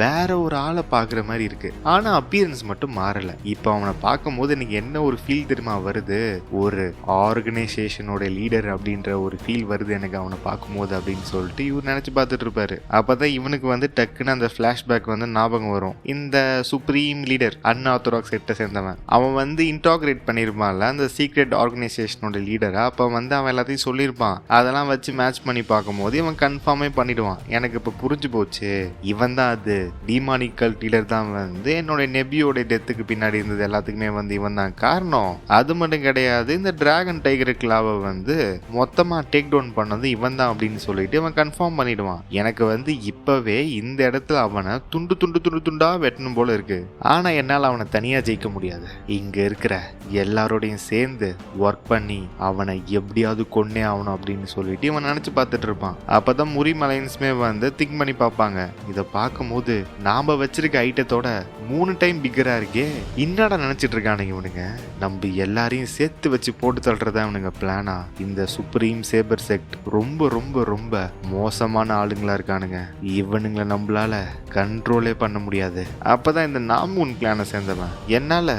வேற ஒரு ஆளை பாக்குற மாதிரி இருக்கு, ஆனா அப்பியரன்ஸ் மட்டும் மாறல. இப்ப அவனை பார்க்கும் போது எனக்கு என்ன ஒரு ஃபீல் தெரியுமா வருது, ஒரு ஆர்கனைசேஷனோட லீடர் அப்படின்ற ஒரு ஃபீல் வருது எனக்கு அவனை பார்க்கும்போது அப்படின்னு சொல்லிட்டு இவர் நினைச்சு பார்த்துட்டு இருப்பாரு. அப்பதான் இவனுக்கு வந்து டக்குன்னு அந்த பிளாஷ்பேக் வந்து ஞாபகம் வரும். இந்த சுப்ரீம் லீடர் அன்ஆர்த்தடாக்ஸ் செக்டை சேர்ந்தவன், அவன் வந்து இன்டாகிரேட் பண்ணிருப்பான்ல அந்த சீக்ரெட் ஆர்கனைசேஷனோட லீடரா, அப்ப வந்து அவன் எல்லாத்தையும் சொல்லியிருப்பான். அதெல்லாம் வச்சு மேட்ச் பண்ணி பார்க்கும்போது இவன் கன்ஃபார்மே பண்ணிடுவான், எனக்கு இப்ப புரிஞ்சு போச்சு, இவன் தான் அது டீமானிக்கல் லீடர் தான் வந்து என்னோட நெபியோட டெத்துக்கு பின்னாடி இருந்தது எல்லாத்துக்குமே வந்து இவன் தான் காரணம். அது மட்டும் கிடையாது, இந்த டிராகன் டைகர் கிளாவை வந்து மொத்தமா டேக் டவுன் பண்ணது இவன் தான் அப்படின்னு சொல்லிட்டு இவன் கன்ஃபார்ம் பண்ணிடுவான். எனக்கு வந்து இப்பவே இந்த இடத்துல அவனை துண்டா வெட்டணும் போல இருக்கு, ஆனா என்னால அவனை தனியா ஜெயிக்க முடியாது, இங்க இருக்கிற எல்லாரோடையும் சேர்ந்து ஒர்க் பண்ணி அவனை எப்படியாவது கொன்னே ஆகணும் அப்படின்னு சொல்லிட்டு இவன் நினைச்சு பார்த்துட்டு இருப்பான். அப்பதான் முரிமலைன்ஸ்மே வந்து திங்க் பண்ணி பார்ப்பாங்க, இதை பார்க்கும்போது நாம வச்சிருக்க ஐட்டத்தோட 3 டைம் பிக்கரா இருக்கே, என்னடா நினைச்சிட்டு இருக்கானுங்க இவனுங்க, நம்ம எல்லாரையும் சேர்த்து வச்சு போட்டு தள்ளுறதா இவனுங்க பிளானா, இந்த சுப்ரீம் சேபர் செக்ட் ரொம்ப ரொம்ப ரொம்ப மோசமான ஆளுங்களா இருக்கானுங்க, இவனுங்களை நம்மளால கண்ட்ரோலே பண்ண முடியாது. அப்பதான் இந்த நாமூன் கிளானை சேர்ந்தவன், என்னால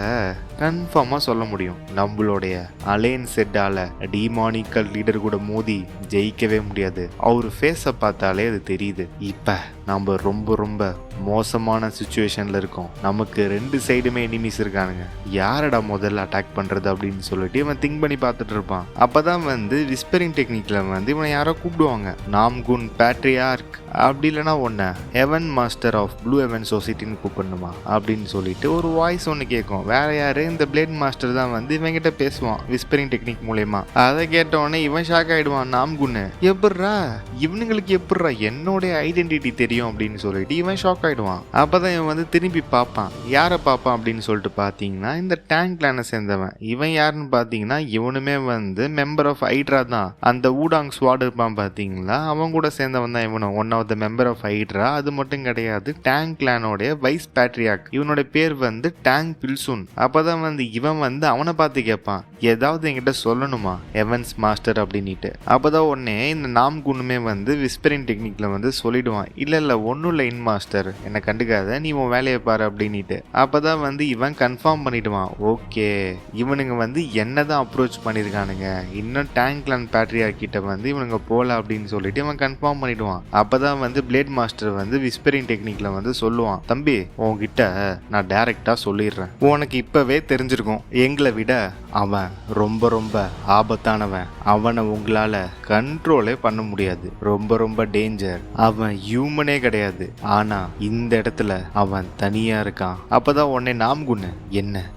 கன்ஃபார்மா சொல்ல முடியும், நம்மளுடைய அலைன் செட்டால டீமானிக்கல் லீடர் கூட மோதி ஜெயிக்கவே முடியாது, அவர் ஃபேஸை பார்த்தாலே அது தெரியுது, இப்ப நம்ம ரொம்ப ரொம்ப மோசமான சிச்சுவேஷன்ல இருக்கோம், நமக்கு 2 சைடுமே எனிமீஸ் இருக்கானுங்க, யாரடா முதல்ல அட்டாக் பண்றது அப்படின்னு சொல்லிட்டு இவன் திங்க் பண்ணி பார்த்துட்டு இருப்பான். அப்பதான் வந்து விஸ்பரிங் டெக்னிக்ல வந்து இவனை யாரோ கூப்பிடுவாங்க, நாம்குன் பேட்ரியார்க் அப்படி இல்லைன்னா ஒன்ன heaven master of blue heaven சொசைட்டின்னு கூப்பிடணுமா அப்படின்னு சொல்லிட்டு ஒரு வாய்ஸ் ஒன்று கேட்கும். வேற யாரு, இந்த பிளேட் மாஸ்டர் தான் வந்து இவங்கிட்ட பேசுவான் விஸ்பரிங் டெக்னிக் மூலயமா. அதை கேட்டவொடனே இவன் ஷாக் ஆயிடுவான், நாம்குன்னு எப்பட்றா இவனுங்களுக்கு எப்பட்றா என்னோட ஐடென்டிட்டி தெரியும் அப்படின்னு சொல்லிட்டு இவன் ஷாக் ஆயிடுவான். அப்பதான் இவன் வந்து திரும்பி பார்ப்பான், யாரை பார்ப்பான் அப்படின்னு சொல்லிட்டு பார்த்தீங்கன்னா இந்த டேங்க் கிளானை சேர்ந்தவன். இவன் யாருன்னு பார்த்தீங்கன்னா இவனுமே வந்து மெம்பர் ஆஃப் ஹைட்ரா தான், அந்த ஊடாங் ஸ்வாட் இருப்பான் பார்த்தீங்களா, அவன் கூட சேர்ந்தவன் தான் இவனும் one of the member of Hydra. அது மட்டும் கிடையாது, டேங்க் கிளானோட வைஸ் பேட்ரியாக், இவனோட பேர் வந்து டேங் பில்சூன். அப்பதான் அப்பதான் வந்து இவன் வந்து அவனை பார்த்து கேட்பான், ஏதாவது என்கிட்ட சொல்லணுமா எவன்ஸ் மாஸ்டர் அப்படின்ட்டு. அப்பதான் உடனே இந்த நாம்குனுமே வந்து விஸ்பரிங் டெக்னிக்ல வந்து சொல்லிடுவான், இல்ல ஒன்னும் இல்லை இன் மாஸ்டர், என்னை கண்டுக்காத, நீ உன் வேலையை பாரு அப்படின்ட்டு. அப்பதான் வந்து இவன் கன்ஃபார்ம் பண்ணிடுவான், ஓகே இவனுங்க வந்து என்னதான் அப்ரோச் பண்ணிருக்கானுங்க, இன்னும் டேங்க்லாண்ட் பேட்ரியார் கிட்ட வந்து இவனுங்க போல அப்படின்னு சொல்லிட்டு இவன் கன்ஃபார்ம் பண்ணிடுவான். அப்பதான் வந்து பிளேட் மாஸ்டர் வந்து விஸ்பரிங் டெக்னிக்ல வந்து சொல்லுவான், தம்பி உன்கிட்ட நான் டைரக்டா சொல்லிடுறேன், உனக்கு இப்பவே தெரிஞ்சிருக்கும் எங்களை விட அவன் ரொம்ப ரொம்ப ஆபத்தானவன், அவனை உங்களால கண்ட்ரோலே பண்ண முடியாது, ரொம்ப டேஞ்சர், அவன் ஹியூமனே கிடையாது, ஆனா இந்த இடத்துல அவன் தனியா இருக்கான். அப்பதான் உடனே நாம்குன்னு,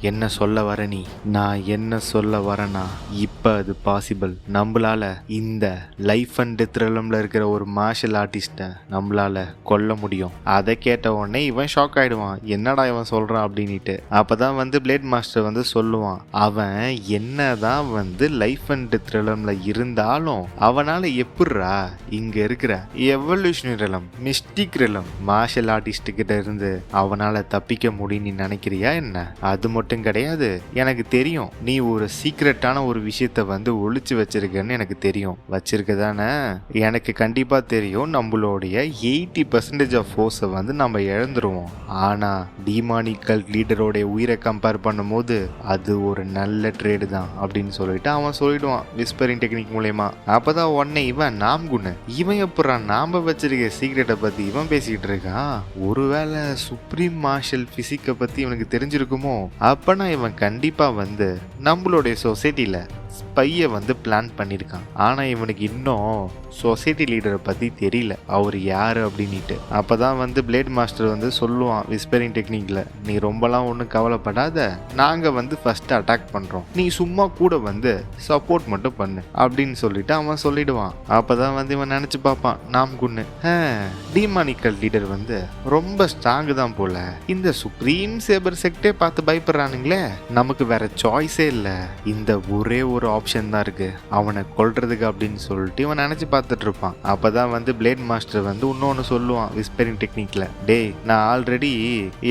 என்ன சொல்ல வர நீ, நான் என்ன சொல்ல வரேன்னா இப்ப அது பாசிபிள், நம்மளால இந்த லைஃப் அண்ட் டெத் ரெலம்ல இருக்கிற ஒரு மார்ஷல் ஆர்டிஸ்ட நம்மளால கொல்ல முடியும். அதை கேட்ட உடனே இவன் ஷாக் ஆயிடுவான், என்னடா இவன் சொல்றான் அப்படின்ட்டு. அப்பதான் வந்து பிளேட் மாஸ்டர் வந்து சொல்லுவான், அவன் என்னதான் வந்து லைஃப் அண்ட் டெத் ரெலம்ல இருந்தாலும் அவனால எப்படிரா இங்க இருக்கிற evolutionary realm, mystic realm martial artist கிட்ட இருந்து அவனால தப்பிக்க முடியும் நீ நினைக்கிறியா என்ன? அது மட்டும் கிடையாது, எனக்கு தெரியும் நீ ஒரு சீக்ரெட்டான ஒரு விஷயத்த வந்து ஒளிச்சு வச்சிருக்கன்னு எனக்கு தெரியும், வச்சிருக்கதானே? எனக்கு கண்டிப்பா தெரியும் நம்மளுடைய 80% ஆஃப் ஃபோர்ஸை வந்து நம்ம இழந்துருவோம், ஆனா டீமானிக்கல் லீடரோடைய உயிரை கம்பேர் பண்ணும்போது அது ஒரு நல்ல ட்ரேடு தான் அப்படின்னு சொல்லிட்டு அவன் சொல்லிடுவான் விஸ்பரிங் டெக்னிக் மூலயமா. அப்பதான் உடனே இவன் நாம்குன்னு, இவன் எப்படா நாம வச்சிருக்க சீக்ரெட்டை பத்தி இவன் பேசிக்கிட்டு இருக்கான், ஒருவேளை சுப்ரீம் மார்ஷல் பிசிக்கை பத்தி இவனுக்கு தெரிஞ்சிருக்குமோ, அப்பனா இவன் கண்டிப்பா வந்து நம்மளுடைய சொசைட்டில ஸ்பையை வந்து பிளான் பண்ணியிருக்கான், ஆனா இவனுக்கு இன்னும் சொசைட்டி லீடரை பத்தி தெரியல அவர் யாரு அப்படின்ட்டு. அப்பதான் வந்து பிளேட் மாஸ்டர் வந்து சொல்லுவான் விஸ்பரிங் டெக்னிக்ல, நீ ரொம்பலாம் ஒன்றும் கவலைப்படாத, நாங்க வந்து ஃபர்ஸ்ட் அட்டாக் பண்றோம், நீ சும்மா கூட வந்து சப்போர்ட் மட்டும் பண்ணு அப்படின்னு சொல்லிட்டு அவன் சொல்லிடுவான். அப்பதான் வந்து இவன் நினைச்சு பார்ப்பான் நாம்குன்னு, டீமானிக்கல் லீடர் வந்து ரொம்ப ஸ்ட்ராங் தான் போல, இந்த சுப்ரீம் சேபர் செக்டே பார்த்து பயப்படுறானுங்களே, நமக்கு வேற சாய்ஸே இல்லை, இந்த ஒரே ஒரு ஆப்ஷன் தான் இருக்கு அவனை கொல்றதுக்கு அப்படின்னு சொல்லிட்டு இவன் நினைச்சு பார்த்துட்டு இருப்பான். அப்பதான் வந்து பிளேட் மாஸ்டர் வந்து இன்னொன்னு சொல்லுவான் விஸ்பரிங் டெக்னிக்ல, டேய் நான் already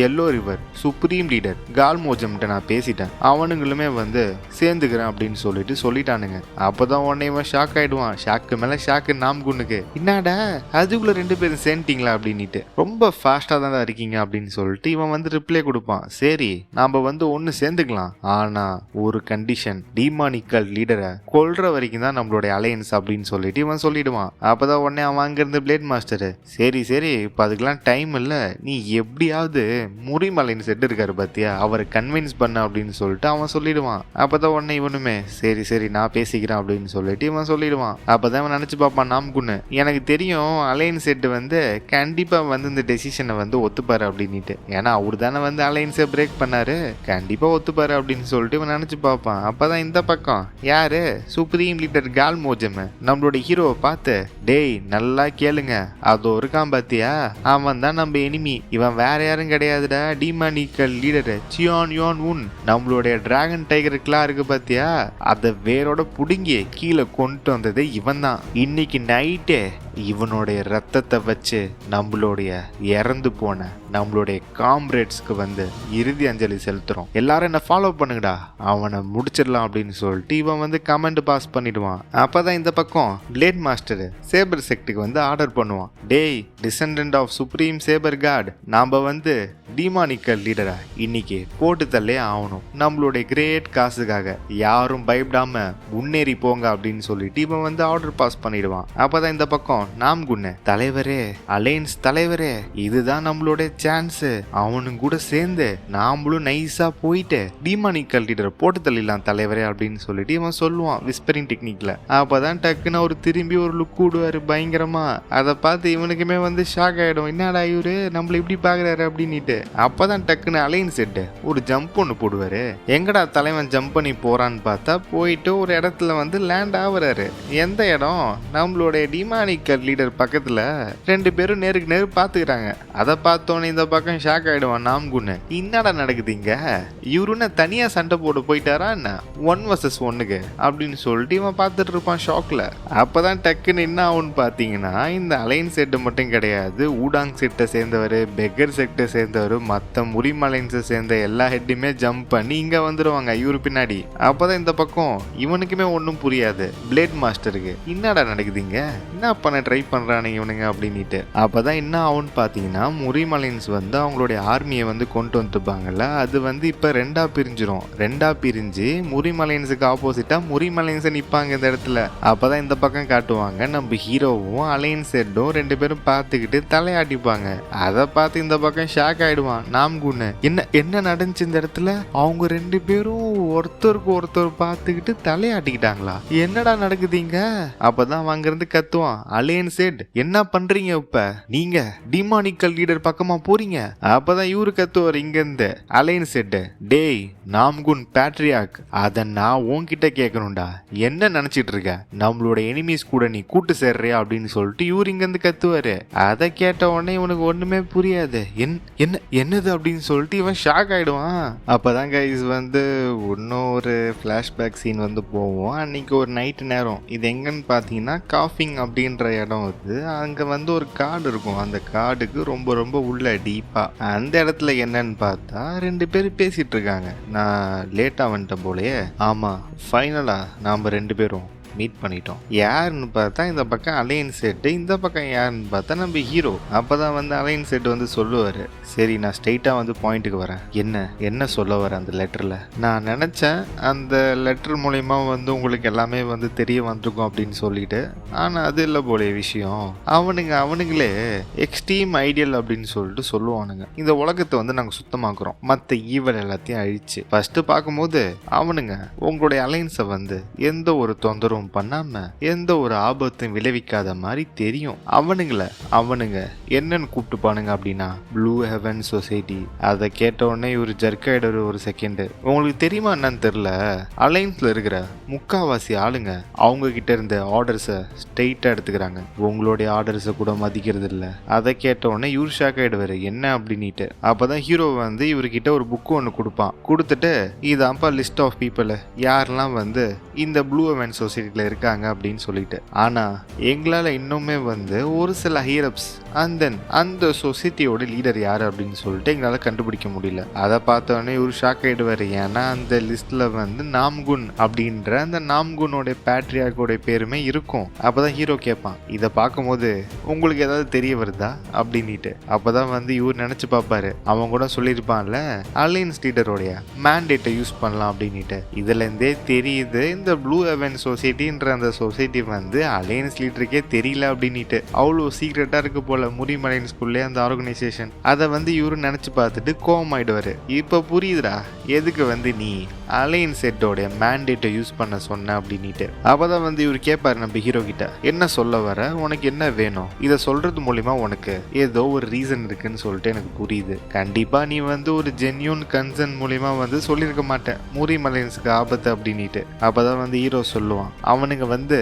yellow river supreme leader கால்மோஜம்கிட்ட நான் பேசிட்டேன், அவனுங்களுமே வந்து சேர்ந்துக்கிறேன் அப்படின்னு சொல்லிட்டு சொல்லிட்டானுங்க. அப்பதான் உடனே இவன் ஷாக் ஆயிடுவான், ஷாக்கு மேல ஷாக்கு நாம்குன்னுக்கு, என்னடா அதுக்குள்ள 2 பேரும் சேர்ந்துட்டீங்களா அப்படின்ட்டு, ரொம்ப ஃபாஸ்டா தான் இருக்கீங்க அப்படின்னு சொல்லிட்டு இவன் வந்து ரிப்ளை கொடுப்பான், சரி நாம வந்து ஒன்னு சேர்ந்துக்கலாம், ஆனா ஒரு கண்டிஷன், டீமானிக்கல் லீடரை கொல்ற வரைக்கும் தான் நம்மளுடைய அலையன்ஸ் அப்படின்னு சொல்லிட்டு இவன் சொல்லிடுவான். அப்பதான் உடனே அவன் அங்கிருந்து பிளேட் மாஸ்டர், சரி இப்ப அதுக்கெல்லாம் டைம் இல்ல, நீ எப்படியாவது முறிமலைன்னு செட் இருக்காரு பாத்தியா அவரை கன்வின்ஸ் பண்ண அப்படின்னு சொல்லிட்டு அவன் சொல்லிடுவான். அப்பதான் உடனே இவனுமே சரி நான் பேசிக்கிறேன் அப்படின்னு சொல்லிட்டு இவன் சொல்லிடுவான். அப்பதான் இவன் நினைச்சு பார்ப்பான் நாம்குன்னு, எனக்கு தெரியும் அலையன்ஸ் செட் வந்து கண்டிப்பா வந்து இந்த டெசிஷனை வந்து ஒத்துப்பாரு அப்படின்ட்டு, ஏன்னா அவரு தானே வந்து அலையன்ஸை பிரேக் பண்ணாரு, கண்டிப்பா ஒத்துப்பாரு அப்படின்னு சொல்லிட்டு இவன் நினைச்சு பார்ப்பான். அப்பதான் இந்த பக்கம் யாரு சுப்ரீம் லீடர் கால்மோஜம் நம்மளோட ஹீரோவை பார்த்து, டேய் நல்லா கேளுங்க, அதோ இருக்கான் பாத்தியா அவன் தான் நம்ம எனிமி, இவன் வேற யாரும் கிடையாதுடா, டீமானிக்கல் லீடர் சியான் யோன் உன், நம்மளுடைய டிராகன் டைகர் கிளா இருக்கு பாத்தியா அதை வேரோட புடுங்கி கீழே கொண்டு வந்தது இவன் தான், இன்னைக்கு நைட்டே இவனுடைய ரத்தத்தை வச்சு நம்மளுடைய இறந்து போன நம்மளுடைய காம்ரேட்ஸ்க்கு வந்து இறுதி அஞ்சலி செலுத்துறோம், எல்லாரும் என்ன ஃபாலோ பண்ணுங்கடா, அவனை முடிச்சிடலாம் அப்படின்னு சொல்லிட்டு இவன் வந்து கமெண்ட் பாஸ் பண்ணிடுவான். அப்பதான் இந்த பக்கம் பிளேட் மாஸ்டர் சேபர் செக்டுக்கு வந்து ஆர்டர் பண்ணுவான், டேய் descendant of supreme sabre god, நாம வந்து டீமானிக்கல் லீடரா இன்னைக்கு போட்டு தள்ளே ஆகணும், நம்மளுடைய கிரேட் காசுக்காக யாரும் பயப்படாம முன்னேறி போங்க அப்படின்னு சொல்லிட்டு இவன் வந்து ஆர்டர் பாஸ் பண்ணிடுவான். அப்பதான் இந்த பக்கம் நாம்குன்னு, தலைவரே அலையன்ஸ் தலைவரே, இதுதான் நம்மளுடைய சான்ஸ், அவனும் கூட சேர்ந்து நாமளும் நைஸா போயிட்டு டீமானிக்கல் லீடரை போட்டு தள்ளிடலாம் தலைவரே அப்படின்னு சொல்லிட்டு இவன் சொல்லுவான் விஸ்பரிங் டெக்னிக்ல. அப்பதான் டக்குன்னு ஒரு திரும்பி ஒரு லுக் விடுவாரு பயங்கரமா, அதை பார்த்து இவனுக்குமே வந்து ஷாக் ஆயிடும், என்னடா இவரு நம்மள இப்படி பாக்குறாரு அப்படின்ட்டு. அப்பதான் டக்குன்னு அலைன் செட்டு ஒரு ஜம்ப் ஒன்று போடுவாரு, எங்கடா தலைவன் ஜம்ப் பண்ணி போறான்னு பார்த்தா போயிட்டு ஒரு இடத்துல வந்து லேண்ட் ஆகுறாரு. எந்த இடம்? நம்மளுடைய டீமானிக்கல் டிமானிக்கல் லீடர் பக்கத்துல 2 பேரும் நேருக்கு நேரு பாத்துக்கிறாங்க. அதை பார்த்தோன்னே இந்த பக்கம் ஷாக் ஆயிடுவான் நாம்குன்னு. என்னடா நடக்குதுங்க, இவருன்னு தனியா சண்டை போட்டு போயிட்டாரா என்ன 1 vs 1க்கு அப்படின்னு சொல்லிட்டு இவன் பார்த்துட்டு இருப்பான் ஷாக்ல. அப்பதான் டக்குன்னு என்ன ஆகும்னு பாத்தீங்கன்னா, இந்த அலைன்ஸ் செட்டு மட்டும் கிடையாது, ஊடாங் செட்டை சேர்ந்தவர், பெக்கர் செட்டை சேர்ந்தவர், மற்ற முரிம் அலைன்ஸை சேர்ந்த எல்லா ஹெட்டுமே ஜம்ப் பண்ணி இங்க வந்துருவாங்க இவரு பின்னாடி. அப்பதான் இந்த பக்கம் இவனுக்குமே ஒன்றும் புரியாது, பிளேட் மாஸ்டருக்கு என்னடா நடக்குதுங்க, என்ன பண்ண ட்ரை பண்றானுங்க இவனுங்க அப்படின்ட்டு. அப்பதான் என்ன ஆகும்னு பாத்தீங்கன்னா, முரிம் அலைன்ஸ் வந்து அவங்களுடைய ஆர்மியை வந்து கொண்டு வந்துப்பாங்கல்ல, அது வந்து இப்ப ரெண்டா பிரிஞ்சிரும். ரெண்டா பிரிஞ்சு முரிம் அலைன்ஸுக்கு ஆப்போசிட்டா முரிம் அலைன்ஸை நிப்பாங்க இந்த இடத்துல. அப்பதான் இந்த பக்கம் காட்டுவாங்க நம்ம ஹீரோவும் அலைன்ஸ் ஹெட்டும் 2 பேரும் பார்த்துக்கிட்டு தலையாட்டிப்பாங்க. அதை பார்த்து இந்த பக்கம் ஷாக் ஆயிடுவான் நாம்குன்னு. என்ன நடந்துச்சு இந்த இடத்துல, அவங்க 2 பேரும் ஒருத்தருக்கு ஒருத்தர் பார்த்துக்கிட்டு தலையாட்டிக்கிட்டாங்களா, என்னடா நடக்குதுங்க. அப்பதான் அங்கிருந்து கத்துவான் அலைன்ஸ் ஹெட், என்ன பண்றீங்க இப்ப, நீங்க டிமானிக்கல் லீடர் பக்கமா போறீங்க. அப்பதான் இவரு கத்துவார் இங்க இருந்து அலைன்ஸ் ஹெட், டேய் நாம்குன் பேட்ரியாக், அத நான் உன்கிட்ட கேட்கணும்டா, என்ன நினைச்சிட்டு இருக்க, நம்மளோட எனிமீஸ் கூட நீ கூட்டு சேர்றியா அப்படின்னு சொல்லிட்டு இவரு இங்க இருந்து கத்துவாரு. அதை கேட்ட உடனே இவனுக்கு ஒண்ணுமே புரியாது, என்னது அப்படின்னு சொல்லிட்டு இவன் ஷாக் ஆயிடுவான். அப்பதான் கைஸ் வந்து இன்னொரு பிளாஷ்பேக் சீன் வந்து போவோம். அன்னைக்கு ஒரு நைட்டு நேரம், இது எங்கன்னு பாத்தீங்கன்னா காஃபிங் அப்படின்ற இடம் வந்து, அங்க வந்து ஒரு காடு இருக்கும். அந்த காடுக்கு ரொம்ப ரொம்ப உள்ள டீப்பா அந்த இடத்துல என்னன்னு பார்த்தா 2 பேர் பேசிட்டு இருக்காங்க. நான் லேட்டா வந்துட்டேன் போலயே. ஆமா, ஃபைனலா நாம 2 பேரும் மீட் பண்ணிட்டோம். யாருன்னு பார்த்தா இந்த பக்கம் அலையன்ஸ் செட்டு, இந்த பக்கம் யாருன்னு பார்த்தா நம்ம ஹீரோ. அப்பதான் வந்து அலையன்ஸ் செட்டு வந்து சொல்லுவாரு, சரி நான் ஸ்ட்ரெயிட்டா வந்து பாயிண்ட்டுக்கு வரேன், என்ன சொல்ல வர அந்த லெட்டர்ல, நான் நினைச்சேன் அந்த லெட்டர் மூலயமா வந்து உங்களுக்கு எல்லாமே வந்து தெரிய வந்திருக்கும் அப்படின்னு சொல்லிட்டு, ஆனா அது இல்லை போல விஷயம். அவனுங்களே எக்ஸ்ட்ரீம் ஐடியல் அப்படின்னு சொல்லிட்டு சொல்லுவானுங்க. இந்த உலகத்தை வந்து நாங்க சுத்தமாக்குறோம், மற்ற ஈவல் எல்லாத்தையும் அழிச்சு. ஃபர்ஸ்ட் பார்க்கும்போது அவனுங்க உங்களுடைய அலைன்ஸை வந்து எந்த ஒரு தொந்தரவும் பண்ணாம எந்த ஒரு ஆபத்தும் விளைவிக்காத மாதிரி தெரியும். அவனுங்க என்னன்னு கூப்பிட்டுப்பானுங்க அப்படின்னா ப்ளூ ஹெவன் சொசைட்டி. அதை கேட்ட உடனே இவர் ஜர்க்காயிடுற ஒரு செகண்ட். உங்களுக்கு தெரியுமா என்னன்னு தெரியல, அலைன்ஸ்ல இருக்கிற முக்காவாசி ஆளுங்க அவங்க கிட்ட இருந்த ஆர்டர்ஸை ஸ்ட்ரெயிட்டா எடுத்துக்கிறாங்க, உங்களுடைய ஆர்டர்ஸை கூட மதிக்கிறது இல்லை. அதை கேட்ட உடனே இவர் ஷாக் ஆயிடுவாரு, என்ன அப்படின்ட்டு. அப்பதான் ஹீரோ வந்து இவர்கிட்ட ஒரு புக்கு ஒன்று கொடுப்பான். கொடுத்துட்டு இதான்ப்பா லிஸ்ட் ஆஃப் பீப்புள், யாரெல்லாம் வந்து இந்த ப்ளூ ஹெவன் சொசைட்டி இருக்காங்க அப்படின்னு சொல்லிட்டு. ஆனா எங்களால இன்னுமே வந்து ஒரு சில ஹீரப்ஸ் அந்த சொசைட்டியோட லீடர் யாரு அப்படின்னு சொல்லிட்டு எங்களால கண்டுபிடிக்க முடியல. அதை பார்த்தோன்னே ஒரு ஷாக் ஆயிடுவாரு. ஏன்னா அந்த லிஸ்ட்ல வந்து நாம்குன் அப்படின்ற அந்த நாம்குனோட பேட்ரியாக்கோட பேருமே இருக்கும். அப்பதான் ஹீரோ கேட்பான், இதை பார்க்கும்போது உங்களுக்கு ஏதாவது தெரிய வருதா அப்படின்ட்டு. அப்பதான் வந்து இவர் நினைச்சு பார்ப்பாரு, அவன் கூட சொல்லியிருப்பான்ல அலையன்ஸ் லீடரோடைய மேண்டேட்டை யூஸ் பண்ணலாம் அப்படின்ட்டு. இதுல இருந்தே தெரியுது இந்த ப்ளூ ஹெவன் சொசைட்டின்ற அந்த சொசைட்டி வந்து அலையன்ஸ் லீடருக்கே தெரியல அப்படின்ட்டு. அவ்வளோ சீக்ரெட்டா இருக்கு போல முரிம் அலையன்ஸ்குள்ளே அந்த ஆர்கனைசேஷன். அதை வந்து இவரு நினைச்சு பார்த்துட்டு கோவமாயிடுவாரு. இப்ப புரியுதுடா எதுக்கு வந்து நீ அலையன்ஸ் செட்டோட மேண்டேட்டை யூஸ் பண்ண சொன்ன அப்படின்ட்டு. அப்பதான் வந்து இவர் கேட்பாரு நம்ம ஹீரோ கிட்ட, என்ன சொல்ல வர, உனக்கு என்ன வேணும், இதை சொல்றது மூலியமா உனக்கு ஏதோ ஒரு ரீசன் இருக்குன்னு சொல்லிட்டு எனக்கு புரியுது. கண்டிப்பா நீ வந்து ஒரு ஜென்யூன் கன்சர்ன் மூலியமா வந்து சொல்லியிருக்க மாட்டேன் முரிம் அலையன்ஸுக்கு ஆபத்து அப்படின்ட்டு. அப்பதான் வந்து ஹீரோ சொல்லுவான், அவனுங்க வந்து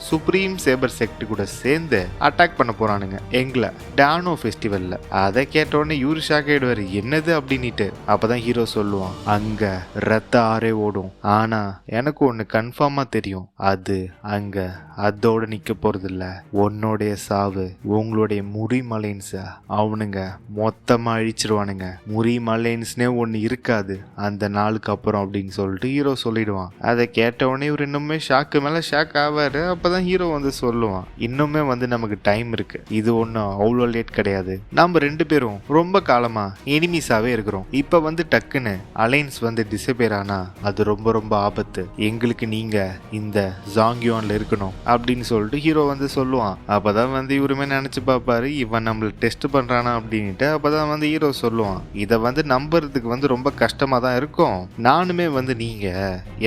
சுப்ரீம் சேபர் செக்ட் கூட சேர்ந்து அட்டாக் பண்ண போறானுங்க எங்களை டானோ ஃபெஸ்டிவல்ல. அதை கேட்டோடனே இவரு ஷாக் ஆயிடுவாரு, என்னது அப்படின்ட்டு. அப்பதான் ஹீரோ சொல்லுவான், அங்க ரத்த ஆரே ஓடும், ஆனா எனக்கு ஒண்ணு கன்ஃபார்மா தெரியும், அது அங்க அதோட நிக்க போறது இல்ல, உன்னுடைய சாவு. உங்களுடைய முரிம் அலைன்ஸ அவனுங்க மொத்தமா அழிச்சிருவானுங்க, முரிம் அலைன்ஸ்னே ஒண்ணு இருக்காது அந்த நாளுக்கு அப்புறம் அப்படின்னு சொல்லிட்டு ஹீரோ சொல்லிடுவான். அதை கேட்டவொடனே இவர் இன்னுமே ஷாக்கு மேல ஷாக் ஆவாரு. அப்பதான் ஹீரோ வந்து சொல்லுவான், இன்னுமே வந்து நமக்கு டைம் இருக்கு, இது ஒன்றும் அவ்வளோ லேட் கிடையாது, நம்ம 2 பேரும் ரொம்ப காலமா எனிமீஸாவே இருக்கிறோம், இப்ப வந்து டக்குன்னு அலைன்ஸ் வந்து டிசப்பியர் ஆனா அது ரொம்ப ரொம்ப ஆபத்து, எங்களுக்கு நீங்க இந்த ஜாங்கியோன்ல இருக்கணும் அப்படின்னு சொல்லிட்டு ஹீரோ வந்து சொல்லுவான். அப்பதான் வந்து இவருமே நினைச்சு பார்ப்பாரு, இவன் நம்மள டெஸ்ட் பண்றானா அப்படின்ட்டு. அப்பதான் வந்து ஹீரோ சொல்லுவான், இதை வந்து நம்புறதுக்கு வந்து ரொம்ப கஷ்டமா தான் இருக்கும், நானுமே வந்து நீங்க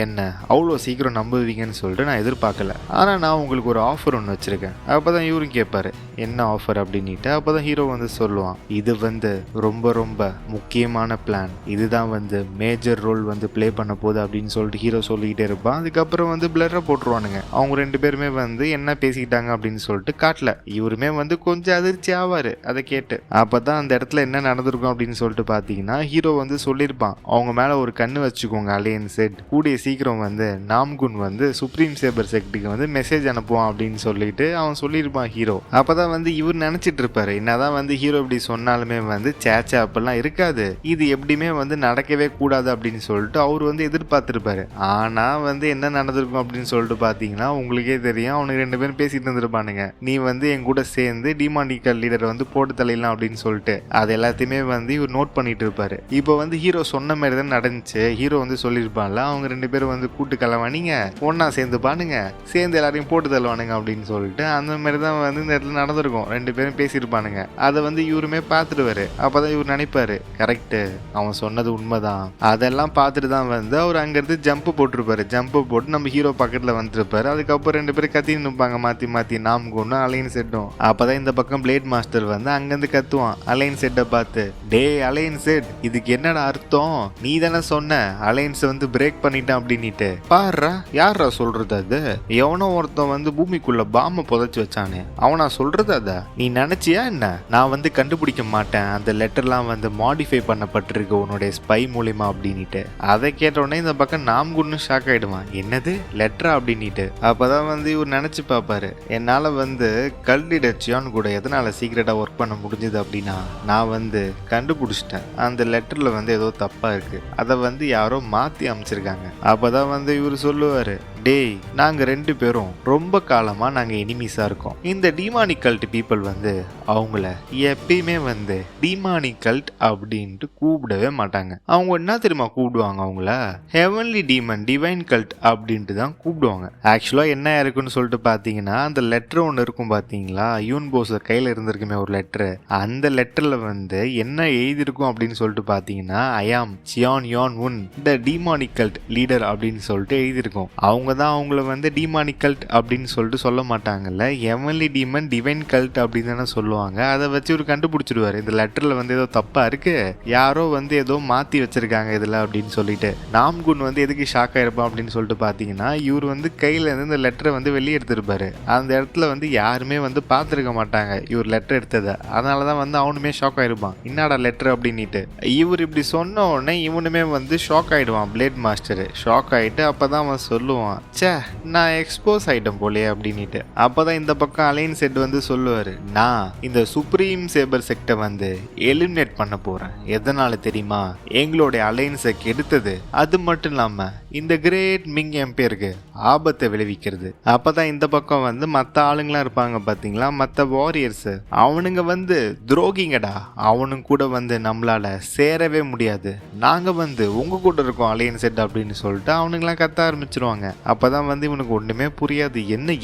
என்ன அவ்வளோ சீக்கிரம் நம்புவீங்கன்னு சொல்லிட்டு நான் எதிர்பார்க்கல, ஆனா நான் உங்களுக்கு ஒரு ஆஃபர் ஒன்று வச்சிருக்கேன். அப்பதான் இவரும் கேட்பாரு, என்ன ஆஃபர் அப்படின்னு. அப்படின்ட்டு. அப்பதான் ஹீரோ வந்து சொல்லுவான், இது வந்து ரொம்ப ரொம்ப முக்கியமான பிளான், இதுதான் வந்து மேஜர் ரோல் வந்து பிளே பண்ண போகுது அப்படின்னு சொல்லிட்டு ஹீரோ சொல்லிக்கிட்டே இருப்பான். அதுக்கப்புறம் வந்து பிளரை போட்டுருவானுங்க. அவங்க 2 பேருமே வந்து என்ன பேசிக்கிட்டாங்க அப்படின்னு சொல்லிட்டு காட்டல. இவருமே வந்து கொஞ்சம் அதிர்ச்சி ஆவாரு அதை கேட்டு. அப்பதான் அந்த இடத்துல என்ன நடந்திருக்கும் அப்படின்னு சொல்லிட்டு பாத்தீங்கன்னா, ஹீரோ வந்து சொல்லியிருப்பான், அவங்க மேல ஒரு கண்ணு வச்சுக்கோங்க அலையன் செட், கூடிய சீக்கிரம் வந்து நாம்குன் வந்து சுப்ரீம் சேபர் செக்டுக்கு வந்து மெசேஜ் அனுப்புவான் அப்படின்னு சொல்லிட்டு அவன் சொல்லியிருப்பான் ஹீரோ. அப்பதான் வந்து இவர் நினைச்சிட்டு இருப்பாரு, என்னதான் வந்து ஹீரோ இப்படி சொன்னாலுமே வந்து சேச்சா அப்பெல்லாம் இருக்காது, இது எப்படியுமே வந்து நடக்கவே கூடாது அப்படின்னு சொல்லிட்டு அவர் வந்து எதிர்பார்த்திருப்பாரு. ஆனா வந்து என்ன நடந்திருக்கும் அப்படின்னு சொல்லிட்டு பாத்தீங்கன்னா, உங்களுக்கே தெரியும், அவனுக்கு 2 பேரும் பேசிட்டு இருந்திருப்பானுங்க, நீ வந்து என் கூட சேர்ந்து டிமானிக்கல் லீடர் வந்து போட்டு தலையலாம் அப்படின்னு சொல்லிட்டு. அது எல்லாத்தையுமே வந்து இவர் நோட் பண்ணிட்டு இருப்பாரு. இப்போ வந்து ஹீரோ சொன்ன மாதிரி தான் நடந்துச்சு. ஹீரோ வந்து சொல்லியிருப்பான்ல, அவங்க 2 பேரும் வந்து கூட்டு கலவானிங்க, ஒன்னா சேர்ந்து பானுங்க, சேர்ந்து எல்லாரையும் போட்டு தள்ளுவானுங்க அப்படின்னு சொல்லிட்டு அந்த மாதிரி தான் வந்து இந்த இடத்துல நடந்திருக்கும். 2 பேரும் பேசியிருப்பானுங்க. அதை வந்து இவருமே பார்த்துடுவாரு. அப்பதான் இவர் நினைப்பாரு, கரெக்டு, அவன் சொன்னது உண்மைதான். அதெல்லாம் பார்த்துட்டு தான் வந்து அவர் அங்கிருந்து ஜம்ப் போட்டிருப்பாரு. ஜம்ப் போட்டு நம்ம ஹீரோ பக்கத்துல வந்துருப்பாரு. அதுக்கப்புறம் 2 பேரும் கத்தின்னு நிற்பாங்க மாத்தி மாத்தி, நாம்குன்னும் அலைன் செட்டும். அப்பதான் இந்த பக்கம் பிளேட் மாஸ்டர் வந்து அங்கிருந்து கத்துவான் அலைன் செட்டை பார்த்து, டே அலைன் செட், இதுக்கு என்னடா அர்த்தம், நீ தானே சொன்ன அலைன்ஸ் வந்து பிரேக் பண்ணிட்டான் அப்படின்னுட்டு. பாருடா, யாரா சொல்றது அது, எவனோ ஒருத்தன் வந்து பூமிக்குள்ள பாம்பை புதைச்சு வச்சானே, அவனா சொல்றது அத நீ நினைச்சியா என்ன? நான் வந்து கண்டுபிடிக்க மாட்டேன், அந்த லெட்டர்லாம் வந்து மாடிஃபை பண்ணப்பட்டிருக்கு உன்னுடைய ஸ்பை மூலியமா அப்படின்னுட்டு. அதை கேட்டோடனே இந்த பக்கம் நாம்குன்னு ஷாக் ஆயிடுவான், என்னது லெட்டரா அப்படின்னுட்டு. அப்பதான் வந்து இவர் நினைச்சு பார்ப்பாரு, என்னால வந்து கல்டிடர் சியான் கூட எதனால சீக்கிரட்டா ஒர்க் பண்ண முடிஞ்சது அப்படின்னா, நான் வந்து கண்டுபிடிச்சிட்டேன், அந்த லெட்டர்ல வந்து ஏதோ தப்பா இருக்கு, அதை வந்து யாரோ மாத்தி அமைச்சிருக்காங்க. அப்பதான் வந்து இவர் சொல்லுவாரு, டேய், நாங்க 2 பேரும் ரொம்ப காலமா நாங்க எனிமீஸா இருக்கோம். இந்த டிமானிக் கல்ட் பீப்புள் வந்து அவங்கள எப்பயுமே வந்து டிமானிக் கல்ட் அப்படின்ட்டு கூப்பிடவே மாட்டாங்க. அவங்க என்ன தெரியுமா கூப்பிடுவாங்க, அவங்கள ஹெவன்லி டீமன் டிவைன் கல்ட் அப்படின்ட்டு தான் கூப்பிடுவாங்க. ஆக்சுவலா என்ன இருக்குன்னு சொல்லிட்டு பாத்தீங்கன்னா, அந்த லெட்டர் ஒன்று இருக்கும் பாத்தீங்களா, யூன் போஸ் கையில இருந்திருக்குமே ஒரு லெட்டர், அந்த லெட்டர்ல வந்து என்ன எழுதிருக்கும் அப்படின்னு சொல்லிட்டு பாத்தீங்கன்னா, ஐ ஆம் சியான் யான் உன் த டிமானிக் கல்ட் லீடர் அப்படின்னு சொல்லிட்டு எழுதிருக்கும். அவங்க தான் அவங்கள வந்து டிமானிக் கல்ட் அப்படின்னு சொல்லிட்டு சொல்ல மாட்டாங்கல்ல, ஹெவன்லி டீமன் டிவைன் கல்ட் அப்படின்னு தானே சொல்லுவாங்க. அதை வச்சு ஒரு கண்டுபிடிச்சிடுவாரு, இந்த லெட்டர்ல வந்து ஏதோ தப்பா இருக்கு, யாரோ வந்து ஏதோ மாத்தி வச்சிருக்காங்க இதுல அப்படின்னு சொல்லிட்டு. நாம்குன் வந்து எதுக்கு ஷாக் ஆயிருப்பான் அப்படின்னு சொல்லிட்டு பாத்தீங்கன்னா, இவர் வந்து கையில இருந்து இந்த லெட்டரை வந்து வெளியே எடுத்திருப்பாரு. அந்த இடத்துல வந்து யாருமே வந்து பார்த்துருக்க மாட்டாங்க இவர் லெட்டர் எடுத்ததை. அதனாலதான் வந்து அவனுமே ஷாக் ஆயிருப்பான், என்னடா லெட்டர் அப்படின்னுட்டு. இவர் இப்படி சொன்ன உடனே இவனுமே வந்து ஷாக் ஆயிடுவான், பிளேட் மாஸ்டர் ஷாக் ஆயிட்டு. அப்பதான் அவன் சொல்லுவான், சே, நான் எக்ஸ்போஸ் ஆயிட்டேன் போலே அப்படின்னுட்டு. அப்பதான் இந்த பக்கம் அலைன் செட் வந்து சொல்லுவாரு, நான் இந்த சுப்ரீம் சேபர் செக்டை வந்து எலிமினேட் பண்ண போறேன். எதனால தெரியுமா, எங்களுடைய அலைன்ஸை கெடுத்தது அது மட்டும் இல்லாம இந்த கிரேட் மிங் எம்பையருக்கு ஆபத்தை விளைவிக்கிறது. அப்பதான் இந்த பக்கம் வந்து மற்ற ஆளுங்களாம் இருப்பாங்க பாத்தீங்களா, மற்ற வாரியர்ஸ், அவனுங்க வந்து துரோகிங்கடா, அவனுங்க கூட வந்து நம்மளால சேரவே முடியாது, நாங்க வந்து உங்க கூட இருக்கோம் அலையன் செட் அப்படின்னு சொல்லிட்டு அவனுங்களாம் கத்த ஆரம்பிச்சிருவாங்க. அப்பதான் வந்து இவனுக்கு ஒண்ணுமே புரியாது,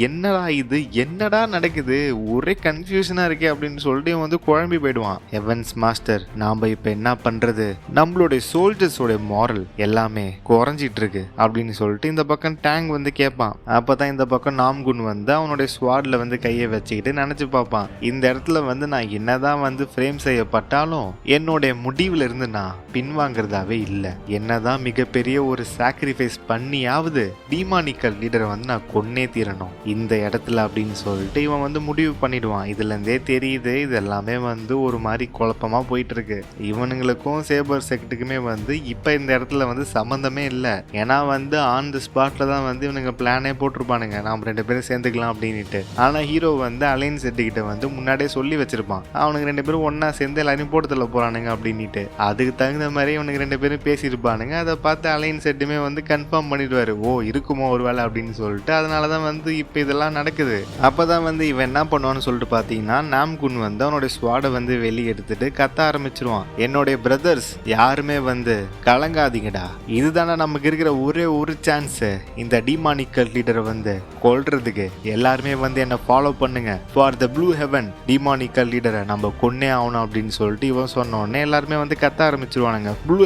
என்னடா இது, என்னடா நடக்குது, ஒரே கன்ஃபியூஷனா இருக்கே அப்படின்னு சொல்லிட்டு இவன் வந்து குழம்பி போயிடுவான். ஹெவன்ஸ் மாஸ்டர், நாம இப்ப என்ன பண்றது, நம்மளுடைய சோல்ஜர்ஸோட மாரல் எல்லாமே குறைஞ்சிட்டு இருக்கு அப்படின்னு சொல்லிட்டு இந்த பக்கம் டேங் வந்து கேட்பான். அப்பதான் இந்த பக்கம் நாம்குன் வந்து அவனுடைய ஸ்வாட்ல வந்து கையை வச்சுக்கிட்டு நினைச்சு பார்ப்பான், இந்த இடத்துல வந்து நான் என்னதான் வந்து ஃப்ரேம் செய்யப்பட்டாலும் என்னுடைய முடிவுல இருந்து நான் பின்வாங்கிறதாவே இல்லை, என்னதான் மிகப்பெரிய ஒரு சாக்ரிஃபைஸ் பண்ணியாவது டிமானிக்கல் லீடரை வந்து நான் கொன்னே தீரணும் இந்த இடத்துல அப்படின்னு சொல்லிட்டு இவன் வந்து முடிவு பண்ணிடுவான். இதுல இருந்தே தெரியுது இது எல்லாமே வந்து ஒரு மாதிரி குழப்பமா போயிட்டு இருக்கு. இவனுங்களுக்கும் சேபர் செக்டுக்குமே வந்து இப்ப இந்த இடத்துல வந்து சம்பந்தமே இல்லை. ஏன்னா வந்து ஆன் தி ஸ்பாட்ல தான் வந்து இவனுங்க பிளானே போட்டிருப்பானுங்க, நாம 2 பேரும் சேர்ந்துக்கலாம் அப்படின்ட்டு. ஆனா ஹீரோ வந்து அலைன் செட்டுக்கிட்ட வந்து முன்னாடியே சொல்லி வச்சிருப்பான், அவனுக்கு 2 பேரும் ஒன்னா சேர்ந்து எல்லாரையும் போட்டு தள்ள போறானுங்க அப்படின்ட்டு. அதுக்கு தகுந்த மாதிரி இவனுக்கு 2 பேரும் பேசியிருப்பானுங்க. அதை பார்த்து அலைன் செட்டுமே வந்து கன்ஃபார்ம் பண்ணிடுவாரு, ஓ இருக்குமோ ஒரு வேலை அப்படின்னு சொல்லிட்டு. அதனாலதான் வந்து இப்ப இதெல்லாம் நடக்குது. அப்பதான் வந்து இவன் என்ன பண்ணுவான்னு சொல்லிட்டு பாத்தீங்கன்னா, நாம்குன் வந்து அவனுடைய ஸ்வாடை வந்து வெளியே எடுத்துட்டு கத்த ஆரம்பிச்சிருவான், என்னுடைய பிரதர்ஸ் யாருமே வந்து கலங்காதீங்கடா, இதுதானே நமக்கு இருக்கிற ஒரே ஒரு சான்ஸ், இந்த டிமானிக்கல் லீடரை வந்து கொல்றதுக்கு எல்லாருமே வந்து என்ன ஃபாலோ பண்ணுங்க, ஃபார் த ப்ளூ ஹெவன் டிமானிக்கல் லீடரை நம்ம கொன்னே ஆகணும் அப்படின்னு சொல்லிட்டு இவன் சொன்ன உடனே எல்லாருமே வந்து கத்த ஆரம்பிச்சிருவானுங்க, ப்ளூ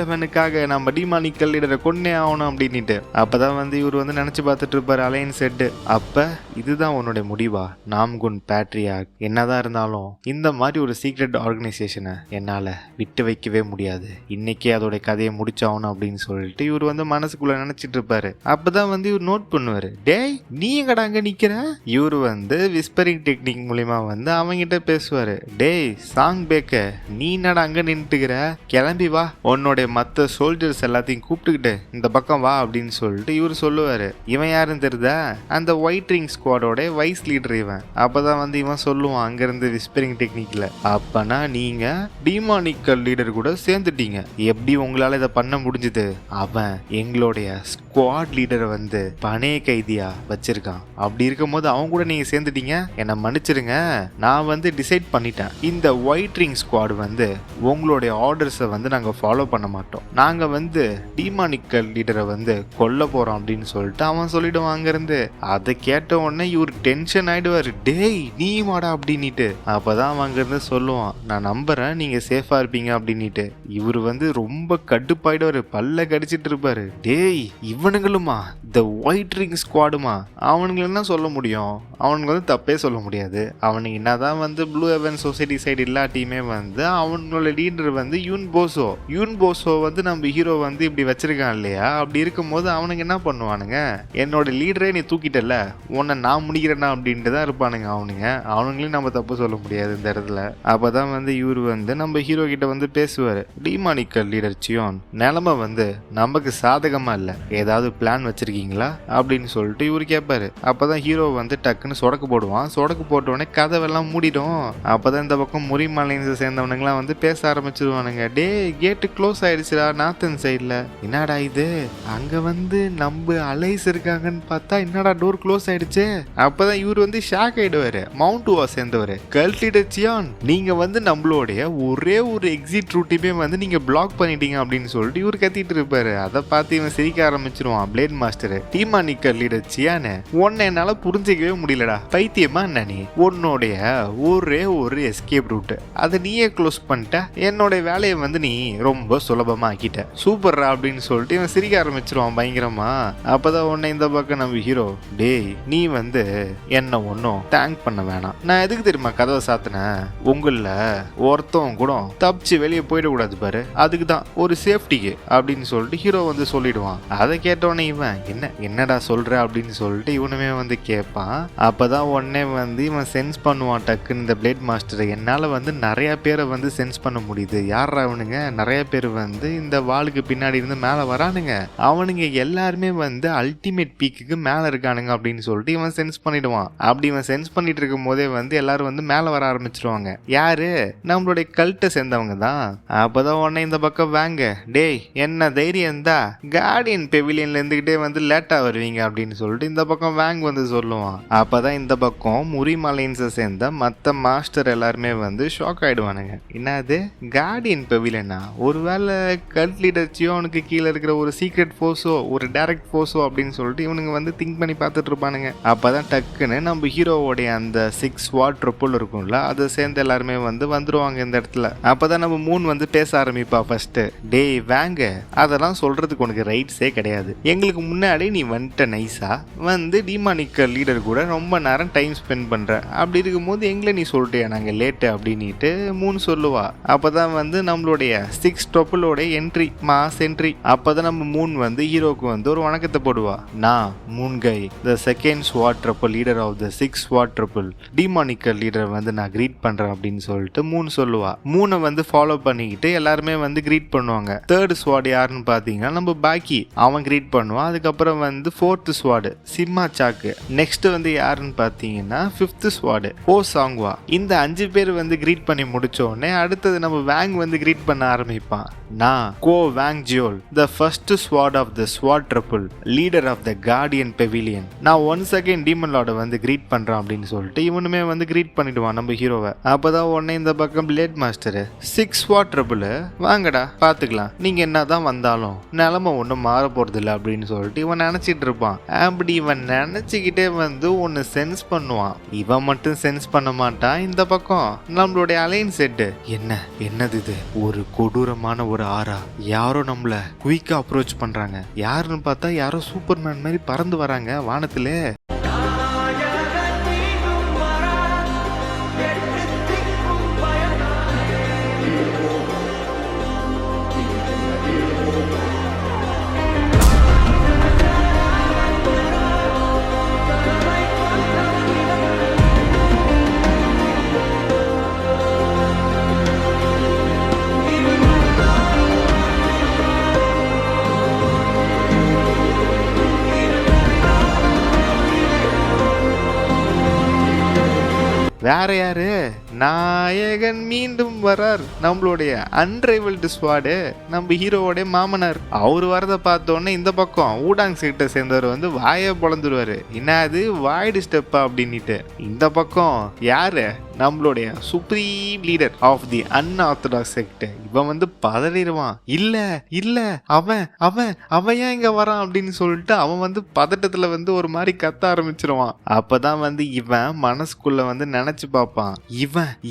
ஹெவனுக்காக நம்ம டிமானிக்கல் லீடரை கொன்னே ஆகணும் அப்படின்னுட்டு. அப்பதான் வந்து இவர் வந்து நினைச்சு பார்த்துட்டு இருப்பாரு அலையன்ஸ் ஹெட். அப்ப இதுதான் உன்னுடைய முடிவா நாம்குன் பேட்ரியார்க்? என்னதான் இருந்தாலும் இந்த மாதிரி ஒரு சீக்ரெட் ஆர்கனைசேஷனை என்னால விட்டு வைக்கவே முடியாது, இன்னைக்கே அதோட கதையை முடிச்சாகணும் அப்படின்னு சொல்லிட்டு இவர் வந்து மனசுக்குள்ள நினைச்சிட்டு இருப்பாரு. அப்பதான் வந்து இவர் நோட் பண்ணுவாரு, டேய் நீ எங்கடா அங்க நிக்கிற? இவர் வந்து விஸ்பரிங் டெக்னிக் மூலியமா வந்து அவங்கிட்ட பேசுவாரு. டேய் சாங் பேக்க, நீ என்னடா அங்க நின்றுக்கிற? கிளம்பி வா, உன்னோட மற்ற சோல்ஜர்ஸ் எல்லாத்தையும் கூப்பிட்டுக்கிட்டு இந்த பக்கம் வா அப்படின்னு சொல்லிட்டு இவர் சொல்லுவாரு. இவன் யாருன்னு தெரியுதா? அந்த ஒயிட் ரிங் ஸ்குவாடோட வைஸ் லீடர் இவன். அப்பதான் வந்து இவன் சொல்லுவான் அங்கிருந்து விஸ்பரிங் டெக்னிக்ல, அப்பனா நீங்க டீமானிக்கல் லீடர் கூட சேர்ந்துட்டீங்க, எப்படி உங்களால இதை பண்ண முடிஞ்சது? அவன் எங்களுடைய ஸ்குவாட் லீடரை வந்து பணைய கைதியா வச்சிருக்கான், அப்படி இருக்கும் போது அவங்க கூட நீங்க சேர்ந்துட்டீங்க, என்னை மன்னிச்சிருங்க. நான் வந்து டிசைட் பண்ணிட்டேன், இந்த ஒயிட் ரிங் ஸ்குவாட் வந்து உங்களுடைய ஆர்டர்ஸை வந்து நாங்க ஃபாலோ பண்ண மாட்டோம், நாங்க வந்து டீமானிக்கல் லீடரை வந்து கொல்ல போறோம் அப்படின்னு சொல்லிட்டு அவன் சொல்லிடுவான் அங்கிருந்து. அதை கேட்ட உடனே இவர் டென்ஷன் ஆயிடுவாரு. டேய் நீ மாடா அப்படின்னுட்டு. அப்பதான் அவன் அங்கிருந்து சொல்லுவான், நான் நம்புறேன் நீங்க சேஃபா இருப்பீங்க அப்படின்னுட்டு. இவர் வந்து ரொம்ப கடுப்பாயிடுவாரு, பல்ல கடிச்சிட்டு இருப்பாரு. டேய் இவனுங்களுமா, இந்த ஒயிட் ரிங் ஸ்குவாடுமா, அவனுங்களெல்லாம் சொல்ல முடியும், அவனுக்கு வந்து தப்பே சொல்ல முடியாது. அவனுக்கு என்னதான் வந்து ப்ளூ ஹெவன் சொசைட்டி சைடு இல்லாட்டியுமே வந்து அவனோட லீடர் வந்து யூன் போசோ வந்து நம்ம ஹீரோ வந்து இப்படி வச்சிருக்கான் இல்லையா? அப்படி இருக்கும்போது அவனுக்கு என்ன பண்ணுவானுங்க, என்னோட லீடரே நீ தூக்கிட்டல, உன்னை நான் முடிக்கிறேன்னா அப்படின்ட்டு தான் இருப்பானுங்க அவனுங்களையும் நம்ம தப்பு சொல்ல முடியாது இந்த இடத்துல. அப்பதான் வந்து இவர் வந்து நம்ம ஹீரோ கிட்ட வந்து பேசுவாரு. டீமானிக்கல் லீடர் சியோன், நிலைமை வந்து நமக்கு சாதகமா இல்ல, ஏதாவது பிளான் வச்சிருக்கீங்களா அப்படின்னு சொல்லிட்டு இவரு கேட்பாரு. அப்பதான் ஹீரோ வந்து டக்குன்னு சொடக்கு போடுவான். சொடக்கு போட்ட உடனே கதவெல்லாம் மூடிடும். அப்பதான் இந்த பக்கம் முறிமலையை சேர்ந்தவனுங்களாம் வந்து பேச ஆரம்பிச்சிருவானுங்க. டே கேட்டு க்ளோஸ் ஆயிடுச்சுடா நார்த்தன் சைட்ல, என்னடா இது, அங்க வந்து நம்ம அலைஸ் இருக்காங்கன்னு பார்த்தா என்னடா டோர் க்ளோஸ் ஆயிடுச்சு. அப்பதான் இவர் வந்து ஷாக் ஆயிடுவாரு. மவுண்ட்வா சேர்ந்தவர், கல்ட் லீடர் சியான், நீங்க வந்து நம்மளுடைய ஒரே ஒரு எக்ஸிட் ரூட்டையுமே வந்து நீங்க பிளாக் பண்ணிட்டீங்க அப்படின்னு சொல்லிட்டு இவர் கத்திட்டு இருப்பாரு. அதை பார்த்து இவன் சிரிக்க ஆரம்பிச்சிருவான். பிளேட் மாஸ்டர், டீமானிக்கல் லீடர் சியானு, உன்னை என்னால புரிஞ்சிக்கவே முடியலடா, பைத்தியமா என்ன நீ? உன்னுடைய ஒரே ஒரு எஸ்கேப் ரூட் அதை நீயே க்ளோஸ் பண்ணிட்ட, என்னோட வேலையை வந்து நீ ரொம்ப சுலபமா ஆக்கிட்ட, சூப்பர்ரா அப்படின்னு சொல்லிட்டு இவன் சிரிக்க ஆரம்பிச்சிருவான் பயங்கரமா. அப்பதான் உன்னை இந்த பக்கம் நம்ம ஹீரோ, டேய் நீ வந்து என்ன ஒன்னும் தேங்க் பண்ண வேணாம், நான் எதுக்கு தெரியுமா கதவை சாத்தினேன், உங்கள ஒருத்தவங்க கூட தப்பிச்சு வெளியே போயிடக்கூடாது பாரு, அதுக்கு தான், ஒரு சேஃப்டிக்கு அப்படின்னு சொல்லிட்டு ஹீரோ வந்து சொல்லிடுவான். அதை கேட்டோடனே இவன் என்னடா சொல்ற அப்படின்னு சொல்லிட்டு இவனுமே வந்து கேட்பான். அப்பதான் உடனே வந்து இவன் சென்ஸ் பண்ணுவான் டக்குன்னு, இந்த பிளேட் மாஸ்டர் என்னால வந்து நிறைய பேரை வந்து சென்ஸ் பண்ண முடியுது, யாரா அவனுங்க, நிறைய பேர் வந்து இந்த வாளுக்கு பின்னாடி இருந்து மேல வரானுங்க, அவனுங்க எல்லாருமே வந்து அல்டிமேட் பீக்குக்கு மேல இருக்கானுங்க அப்படின்னு சொல்லிட்டு இவன் சென்ஸ் பண்ணிடுவான். அப்படி இவன் சென்ஸ் பண்ணிட்டு இருக்கும் போதே வந்து எல்லாரும் வந்து மேல வர ஆரம்பிச்சிருவாங்க. யாரு? நம்மளுடைய கல்ட்டை சேர்ந்தவங்க தான். அப்பதான் உடனே இந்த பக்கம் வாங்க, டேய் என்ன தைரியம் இருந்தா கார்டியன் பெவிலியன்ல இருந்துகிட்டே வந்து லேட்டா வருவீங்க அப்படின்னு சொல்லிட்டு இந்த பக்கம் வாங் வந்து சொல்லுவான். அப்பதான் இந்த பக்கம் முறிமலைன்ஸை சேர்ந்த மத்த மாஸ்டர் எல்லாருமே வந்து ஷாக் ஆயிடுவானுங்க. என்னது கார்டியன் பெவிலியனா? ஒருவேளை கல்ட் லீடர் சியோனுக்கு கீழே இருக்கிற ஒரு சீக்ரெட் ஃபோர்ஸோ ஒரு டைரக்ட் ஃபோர்ஸோ அப்படின்னு சொல்லிட்டு இவனுங்க வந்து திங்க் பண்ணி பார்த்துட்டு இருப்பானுங்க. அப்பதான் டக்குன்னு நம்ம ஹீரோவோடைய அந்த 6 வாட் ட்ரிபிள் இருக்கும்ல, அதை சேர்ந்து எல்லாருமே வந்து வந்துருவாங்க இந்த இடத்துல. அப்பதான் நம்ம மூன் வந்து பேச ஆரம்பிப்பா. ஃபர்ஸ்ட், டேய் வாங்க, அதெல்லாம் சொல்றதுக்கு உனக்கு ரைட்ஸே கிடையாது, எங்களுக்கு முன்னாடி நீ வந்துட்ட நைஸா வந்து டீமானிக்கல் லீடர் கூட ரொம்ப நேரம் டைம் ஸ்பெண்ட் பண்ற, அப்படி இருக்கும்போது எங்களை நீ சொல்லிட்டியா நாங்க லேட்டு அப்படின்ட்டு மூன் சொல்லுவா. அப்பதான் வந்து நம்மளுடைய 6 ட்ரிபிளோட என்ட்ரி, மாஸ் என்ட்ரி. அப்பதான் நம்ம மூன் வந்து ஹீரோக்கு வந்து ஒரு வணக்கத்தை போடுவா. நான் மூன் கை, the second squad triple leader of the 6 squad triple demonical leader வந்து நான் கிரீட் பண்றேன் அப்படின்னு சொல்லிட்டு மூன் சொல்லுவா. மூனை வந்து ஃபாலோ பண்ணிக்கிட்டு எல்லாருமே வந்து கிரீட் பண்ணுவாங்க. தேர்ட் ஸ்வாட் யாருன்னு பாத்தீங்கன்னா நம்ம பாக்கி, அவன் கிரீட் பண்ணுவான். அதுக்கப்புறம் வந்து 4th ஸ்வாட் சிம்மா சாக்கு. நெக்ஸ்ட் வந்து யாருன்னு பாத்தீங்கன்னா 5th ஸ்வாட் ஓ சாங்வா. இந்த 5 பேர் வந்து கிரீட் பண்ணி முடிச்ச உடனே அடுத்தது நம்ம வேங் வந்து கிரீட் பண்ண ஆரம்பிப்பான். நான் கோ வேங் ஜியோல், the first squad of the squad triple leader of the guardian pavilion, நான் ஒன்ஸ் அகைன் டீமன் லார்ட வந்து கிரீட் பண்றேன் அப்படின்னு சொல்லிட்டு இவனுமே வந்து கிரீட் பண்ணிடுவான் நம்ம ஹீரோவை. அப்பதான் உடனே இந்த பக்கம் பிளேட் மாஸ்டர், 6 வாட் ட்ரிபிள் வாங்கடா பாத்துக்கலாம், நீங்க என்னதான் வந்தாலும் நிலைமை ஒன்றும் மாற போறது போறதில்ல அப்படின்னு சொல்லிட்டு இவன் நினைச்சிட்டு இருப்பான். அப்படி இவன் நினைச்சுக்கிட்டே வந்து ஒன்னு சென்ஸ் பண்ணுவான். இவன் மட்டும் சென்ஸ் பண்ண மாட்டான். இந்த பக்கம் நம்மளுடைய அலைன் செட் என்னது இது, ஒரு கொடூரமான ஒரு ஆறா, யாரோ நம்மள குயிக்கா அப்ரோச் பண்றாங்க. யாருன்னு பார்த்தா யாரோ சூப்பர்மேன் மாதிரி பறந்து வராங்க வானத்துல. வேற யாரு, நாயகன் மீண்டும் வரார். நம்மளுடைய அன்ரைவல்டு ஸ்குவாடு, நம்ம ஹீரோவோட மாமனார். அவரு வரதை பார்த்தோன்னே இந்த பக்கம் ஊடாங் சீட்டை சேர்ந்தவர் வந்து வாயை பொழந்துருவாரு. என்னது வாய்டு ஸ்டெப்பா அப்படின்னுட்டு. இந்த பக்கம் யாரு, நம்மளுடைய supreme leader of the unorthodox sect. இவன் வந்து பதறிடுவான். இல்ல இல்ல அவன் அவன் அவன் ஏன் இங்க வரான் அப்படின்னு சொல்லிட்டு அவன் வந்து பதட்டத்துல வந்து ஒரு மாதிரி கத்த ஆரம்பிச்சிருவான். அப்பதான் வந்து இவன் மனசுக்குள்ள வந்து நினைச்சு பார்ப்பான்,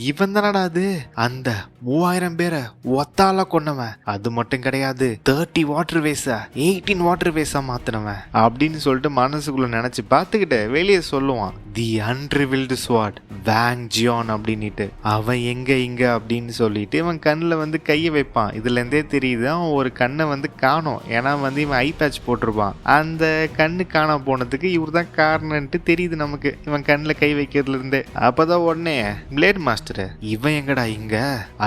இவன் தானடா அது, அந்த 3000 பேரை ஒத்தால கொன்னவன். அது மட்டும் கிடையாது, 30 வாட்டர் வேஸ 18 வாட்டர் வேஸா மாத்தினவன் அப்படின்னு சொல்லிட்டு மனசுக்குள்ள நினைச்சு பார்த்துக்கிட்டு வெளியே சொல்லுவான், தி அன்ரிவில்டு ஸ்வாட் வாங் ஜியான் அப்படின்னுட்டு. அவன் எங்க இங்க அப்படின்னு சொல்லிட்டு இவன் கண்ணில் வந்து கையை வைப்பான். இதுல இருந்தே தெரியுது அவன் ஒரு கண்ணை வந்து காணோம். ஏன்னா வந்து இவன் ஐ பேட்ச் போட்டிருப்பான். அந்த கண்ணு காண போனதுக்கு இவர் தான் காரணம்ட்டு தெரியுது நமக்கு இவன் கண்ணில் கை வைக்கிறதுல இருந்தே. அப்பதான் உடனே பிளேட் மாஸ்டர், இவன் எங்கடா இங்க,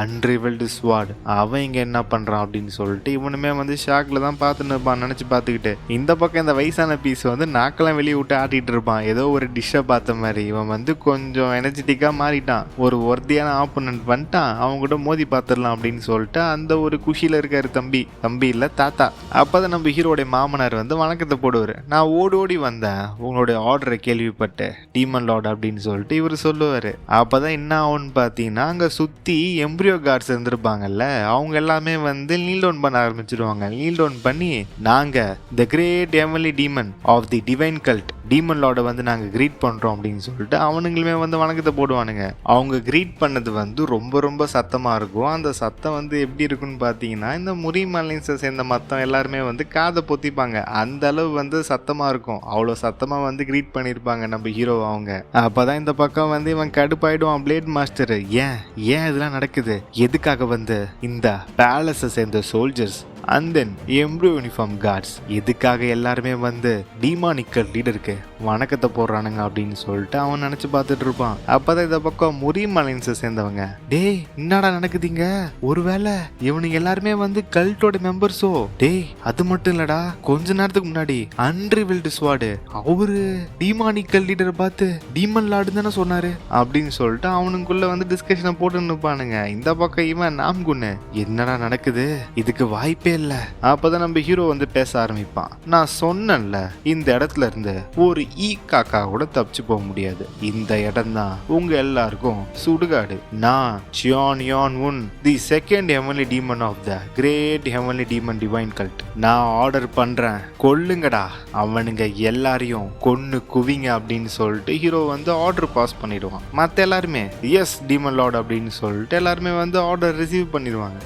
அன்ரிவில்டு ஸ்வாட் அவன் இங்க என்ன பண்றான் அப்படின்னு சொல்லிட்டு இவனுமே வந்து ஷாக்ல தான் பார்த்துன்னு இருப்பான் நினைச்சு பார்த்துக்கிட்டு. இந்த பக்கம் இந்த வயசான பீஸ் வந்து நாக்கெல்லாம் வெளியே விட்டு ஆட்டிட்டு இருப்பான் ஏதோ ஒரு டிஷ்ஷை பார்த்த மாதிரி. இவன் வந்து கொஞ்சம் எனர்ஜெட்டிக்கா மாறிட்டான், ஒரு ஒர்த்தியான ஆப்போனன்ட் வந்துட்டான், அவங்க கூட மோதி பார்த்துடலாம் அப்படின்னு சொல்லிட்டு அந்த ஒரு குஷியில இருக்காரு தம்பி இல்ல தாத்தா. அப்பதான் நம்ம ஹீரோடைய மாமனார் வந்து வணக்கத்தை போடுவாரு. நான் ஓடி வந்தேன் உங்களுடைய ஆர்டரை கேள்விப்பட்டு டீமன் லார்ட் அப்படின்னு சொல்லிட்டு இவர் சொல்லுவாரு. அப்பதான் என்ன ஆகும்னு பாத்தீங்கன்னா அங்க சுத்தி எம்ப்ரியோ கார்ட்ஸ் இருந்திருப்பாங்கல்ல, அவங்க எல்லாமே வந்து நீல் டவுன் பண்ண ஆரம்பிச்சிருவாங்க. நீல் டவுன் பண்ணி, நாங்க the great heavenly demon of the divine cult demon லார்டை வந்து நாங்கள் கிரீட் பண்ணுறோம் அப்படின்னு சொல்லிட்டு அவனுங்களுமே வந்து வணக்கத்தை போடுவானுங்க. அவங்க கிரீட் பண்ணது வந்து ரொம்ப ரொம்ப சத்தமாக இருக்கும். அந்த சத்தம் வந்து எப்படி இருக்குன்னு பார்த்தீங்கன்னா இந்த முரீம் அலைன்ஸை சேர்ந்த மற்ற எல்லாருமே வந்து காதை பொத்திப்பாங்க. அந்த அளவு வந்து சத்தமாக இருக்கும். அவ்வளோ சத்தமாக வந்து கிரீட் பண்ணியிருப்பாங்க நம்ம ஹீரோ அவங்க. அப்போதான் இந்த பக்கம் வந்து இவன் கடுப்பாயிடுவான். பிளேட் மாஸ்டர், ஏன் இதெல்லாம் நடக்குது, எதுக்காக வந்து இந்த பேலஸை சேர்ந்த சோல்ஜர்ஸ் அண்ட் தென் எம்ப்ரோ யூனிஃபார்ம் கார்ட்ஸ் எதுக்காக எல்லாருமே வந்து டீமானிக்கல் லீடருக்கு வணக்கத்தை போடுறானுங்க அப்படின்னு சொல்லிட்டு அவன் நினைச்சு பார்த்துட்டு இருப்பான். அப்பதான் இந்த பக்கம் முரீம் அலைன்ஸை சேர்ந்தவங்க, டேய் என்னடா நடக்குதுங்க, ஒருவேளை இவனுங்க எல்லாருமே வந்து கல்ட்டோட மெம்பர்ஸோ? டேய் அது மட்டும் இல்லடா, கொஞ்ச நேரத்துக்கு முன்னாடி அன்ரிவில்டு ஸ்வாடு அவரு டீமானிக்கல் லீடரை பார்த்து டீமன் லார்டு தானே சொன்னாரு அப்படின்னு சொல்லிட்டு அவனுக்குள்ள வந்து டிஸ்கஷனை போட்டு நிற்பானுங்க. இந்த பக்கம் இவன் நாம்குன்னு, என்னடா நடக்குது, இதுக்கு வாய்ப்பே இல்ல. அப்பதான் நம்ம ஹீரோ வந்து பேச ஆரம்பிப்பான். நான் சொன்னேன்ல, இந்த இடத்துல இருந்து ஒரு ஈ காக்கா கூட தப்பிச்சு போக முடியாது. இந்த இடம் தான் உங்க எல்லாருக்கும் சுடுகாடு. நான் சியான் யான் உன், the second heavenly demon of the great heavenly demon divine cult. நான் ஆர்டர் பண்றேன், கொல்லுங்கடா, அவனுங்க எல்லாரையும் கொன்னு குவிங்க அப்படின்னு சொல்லிட்டு ஹீரோ வந்து ஆர்டர் பாஸ் பண்ணிடுவான். மற்ற எல்லாருமே எஸ் டீமன் லார்ட் அப்படின்னு சொல்லிட்டு எல்லாருமே வந்து ஆர்டர் ரிசீவ் பண்ணிடுவாங்க.